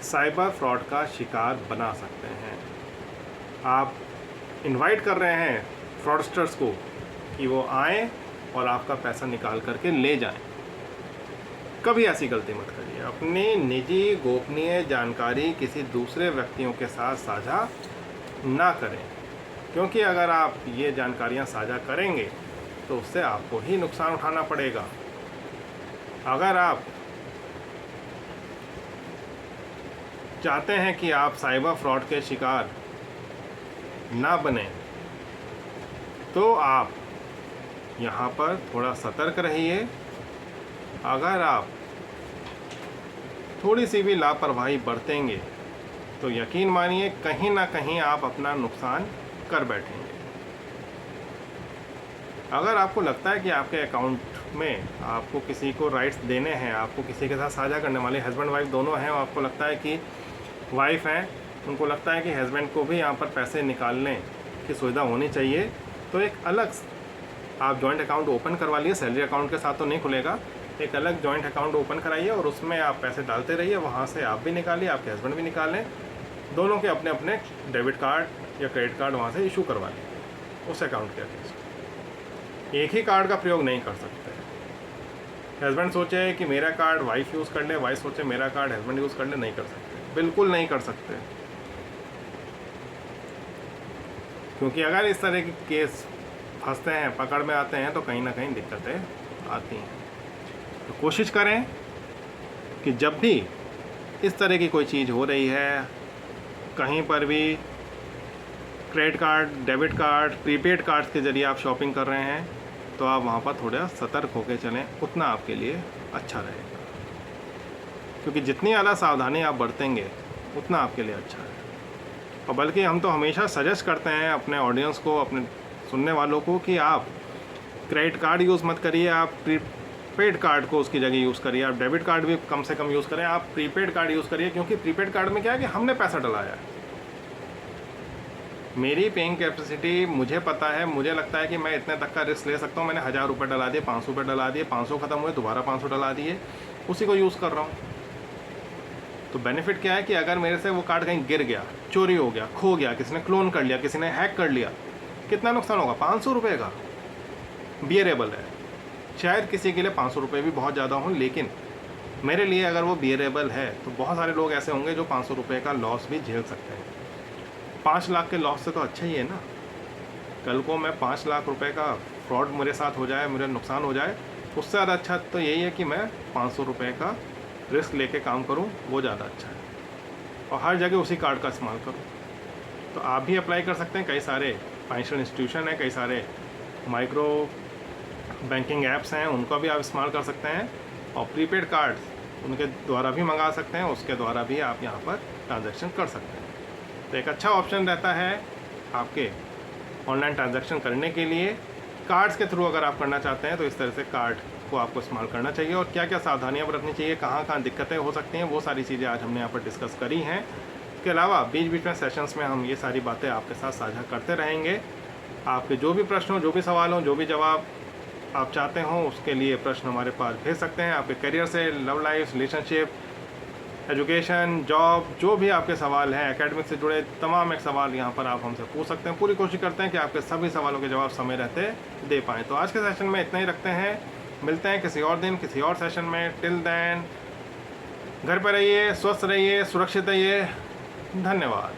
साइबर फ्रॉड का शिकार बना सकते हैं। आप इनवाइट कर रहे हैं फ्रॉडस्टर्स को कि वो आएँ और आपका पैसा निकाल करके ले जाएं। कभी ऐसी गलती मत करिए। अपनी निजी गोपनीय जानकारी किसी दूसरे व्यक्तियों के साथ साझा ना करें, क्योंकि अगर आप ये जानकारियां साझा करेंगे तो उससे आपको ही नुकसान उठाना पड़ेगा। अगर आप चाहते हैं कि आप साइबर फ्रॉड के शिकार ना बने, तो आप यहाँ पर थोड़ा सतर्क रहिए। अगर आप थोड़ी सी भी लापरवाही बरतेंगे तो यकीन मानिए कहीं ना कहीं आप अपना नुकसान कर बैठेंगे। अगर आपको लगता है कि आपके अकाउंट में आपको किसी को राइट्स देने हैं, आपको किसी के साथ साझा करने वाले, हस्बैंड वाइफ दोनों हैं, और आपको लगता है कि वाइफ हैं, उनको लगता है कि हस्बैंड को भी यहाँ पर पैसे निकालने की सुविधा होनी चाहिए, तो एक अलग आप जॉइंट अकाउंट ओपन करवा लिए। सैलरी अकाउंट के साथ तो नहीं खुलेगा, एक अलग जॉइंट अकाउंट ओपन कराइए और उसमें आप पैसे डालते रहिए, वहाँ से आप भी निकालिए, आपके हस्बैंड भी निकालें, दोनों के अपने अपने डेबिट कार्ड या क्रेडिट कार्ड वहाँ से इशू करवा लें उस अकाउंट के अगेंस्ट। एक ही कार्ड का प्रयोग नहीं कर सकते। हस्बैंड सोचे कि मेरा कार्ड वाइफ यूज़ कर ले, वाइफ सोचे मेरा कार्ड हस्बैंड यूज़ कर ले, नहीं कर सकते, बिल्कुल नहीं कर सकते। क्योंकि अगर इस तरह के केस फंसते हैं, पकड़ में आते हैं, तो कहीं ना कहीं दिक्कतें आती हैं। तो कोशिश करें कि जब भी इस तरह की कोई चीज़ हो रही है, कहीं पर भी credit card, debit card, prepaid cards के ज़रिए आप शॉपिंग कर रहे हैं, तो आप वहाँ पर थोड़ा सतर्क होकर चलें, उतना आपके लिए अच्छा रहेगा। क्योंकि जितनी ज़्यादा सावधानी आप बरतेंगे उतना आपके लिए अच्छा है। और बल्कि हम तो हमेशा सजेस्ट करते हैं अपने ऑडियंस को, अपने सुनने वालों को, कि आप क्रेडिट कार्ड यूज़ मत करिए, आप प्रीपेड कार्ड को उसकी जगह यूज़ करिए। आप डेबिट कार्ड भी कम से कम यूज़ करें, आप प्रीपेड कार्ड यूज़ करिए। क्योंकि प्रीपेड कार्ड में क्या है कि हमने पैसा डलाया है, मेरी पेइंग कैपेसिटी मुझे पता है, मुझे लगता है कि मैं इतने तक का रिस्क ले सकता हूँ। मैंने 1000 रुपये डला दिए, 500 रुपये डला दिए, 500 ख़त्म हुए, दोबारा 500 डला दिए, उसी को यूज़ कर रहा हूँ। तो बेनिफिट क्या है कि अगर मेरे से वो कार्ड कहीं गिर गया, चोरी हो गया, खो गया, किसी ने क्लोन कर लिया, किसी ने हैक कर लिया, कितना नुकसान होगा? 500 रुपये का बियरेबल है। शायद किसी के लिए 500 रुपये भी बहुत ज़्यादा हों, लेकिन मेरे लिए अगर वो बियरेबल है तो बहुत सारे लोग ऐसे होंगे जो 500 रुपये का लॉस भी झेल सकते हैं। 5 लाख के लॉस से तो अच्छा ही है ना। कल को मैं 5 लाख रुपए का फ्रॉड मेरे साथ हो जाए, मेरा नुकसान हो जाए, उससे ज़्यादा अच्छा तो यही है कि मैं 500 रुपये का रिस्क लेके काम करूं, वो ज़्यादा अच्छा है। और हर जगह उसी कार्ड का इस्तेमाल करूं। तो आप भी अप्लाई कर सकते हैं। कई सारे फाइनेंशियल इंस्टीट्यूशन हैं, कई सारे माइक्रो बैंकिंग ऐप्स हैं, उनका भी आप इस्तेमाल कर सकते हैं। और प्रीपेड कार्ड्स उनके द्वारा भी मंगा सकते हैं, उसके द्वारा भी आप यहाँ पर ट्रांजैक्शन कर सकते हैं। तो एक अच्छा ऑप्शन रहता है आपके ऑनलाइन ट्रांजैक्शन करने के लिए। कार्ड्स के थ्रू अगर आप करना चाहते हैं तो इस तरह से कार्ड को आपको इस्तेमाल करना चाहिए। और क्या क्या सावधानियाँ बरतनी चाहिए, कहाँ कहाँ दिक्कतें हो सकती हैं, वो सारी चीज़ें आज हमने यहाँ पर डिस्कस करी हैं। इसके अलावा बीच बीच में सेशंस में हम ये सारी बातें आपके साथ साझा करते रहेंगे। आपके जो भी प्रश्न हो, जो भी सवाल हो, जो भी जवाब आप चाहते हो, उसके लिए प्रश्न हमारे पास भेज सकते हैं। आपके करियर से, love life, relationship, education, job, जो भी आपके सवाल हैं, एकेडमिक से जुड़े तमाम एक सवाल यहाँ पर आप हमसे पूछ सकते हैं। पूरी कोशिश करते हैं कि आपके सभी सवालों के जवाब समय रहते दे पाएँ। तो आज के सेशन में इतना ही रखते हैं। मिलते हैं किसी और दिन, किसी और सेशन में। टिल देन घर पर रहिए, स्वस्थ रहिए, सुरक्षित रहिए। धन्यवाद।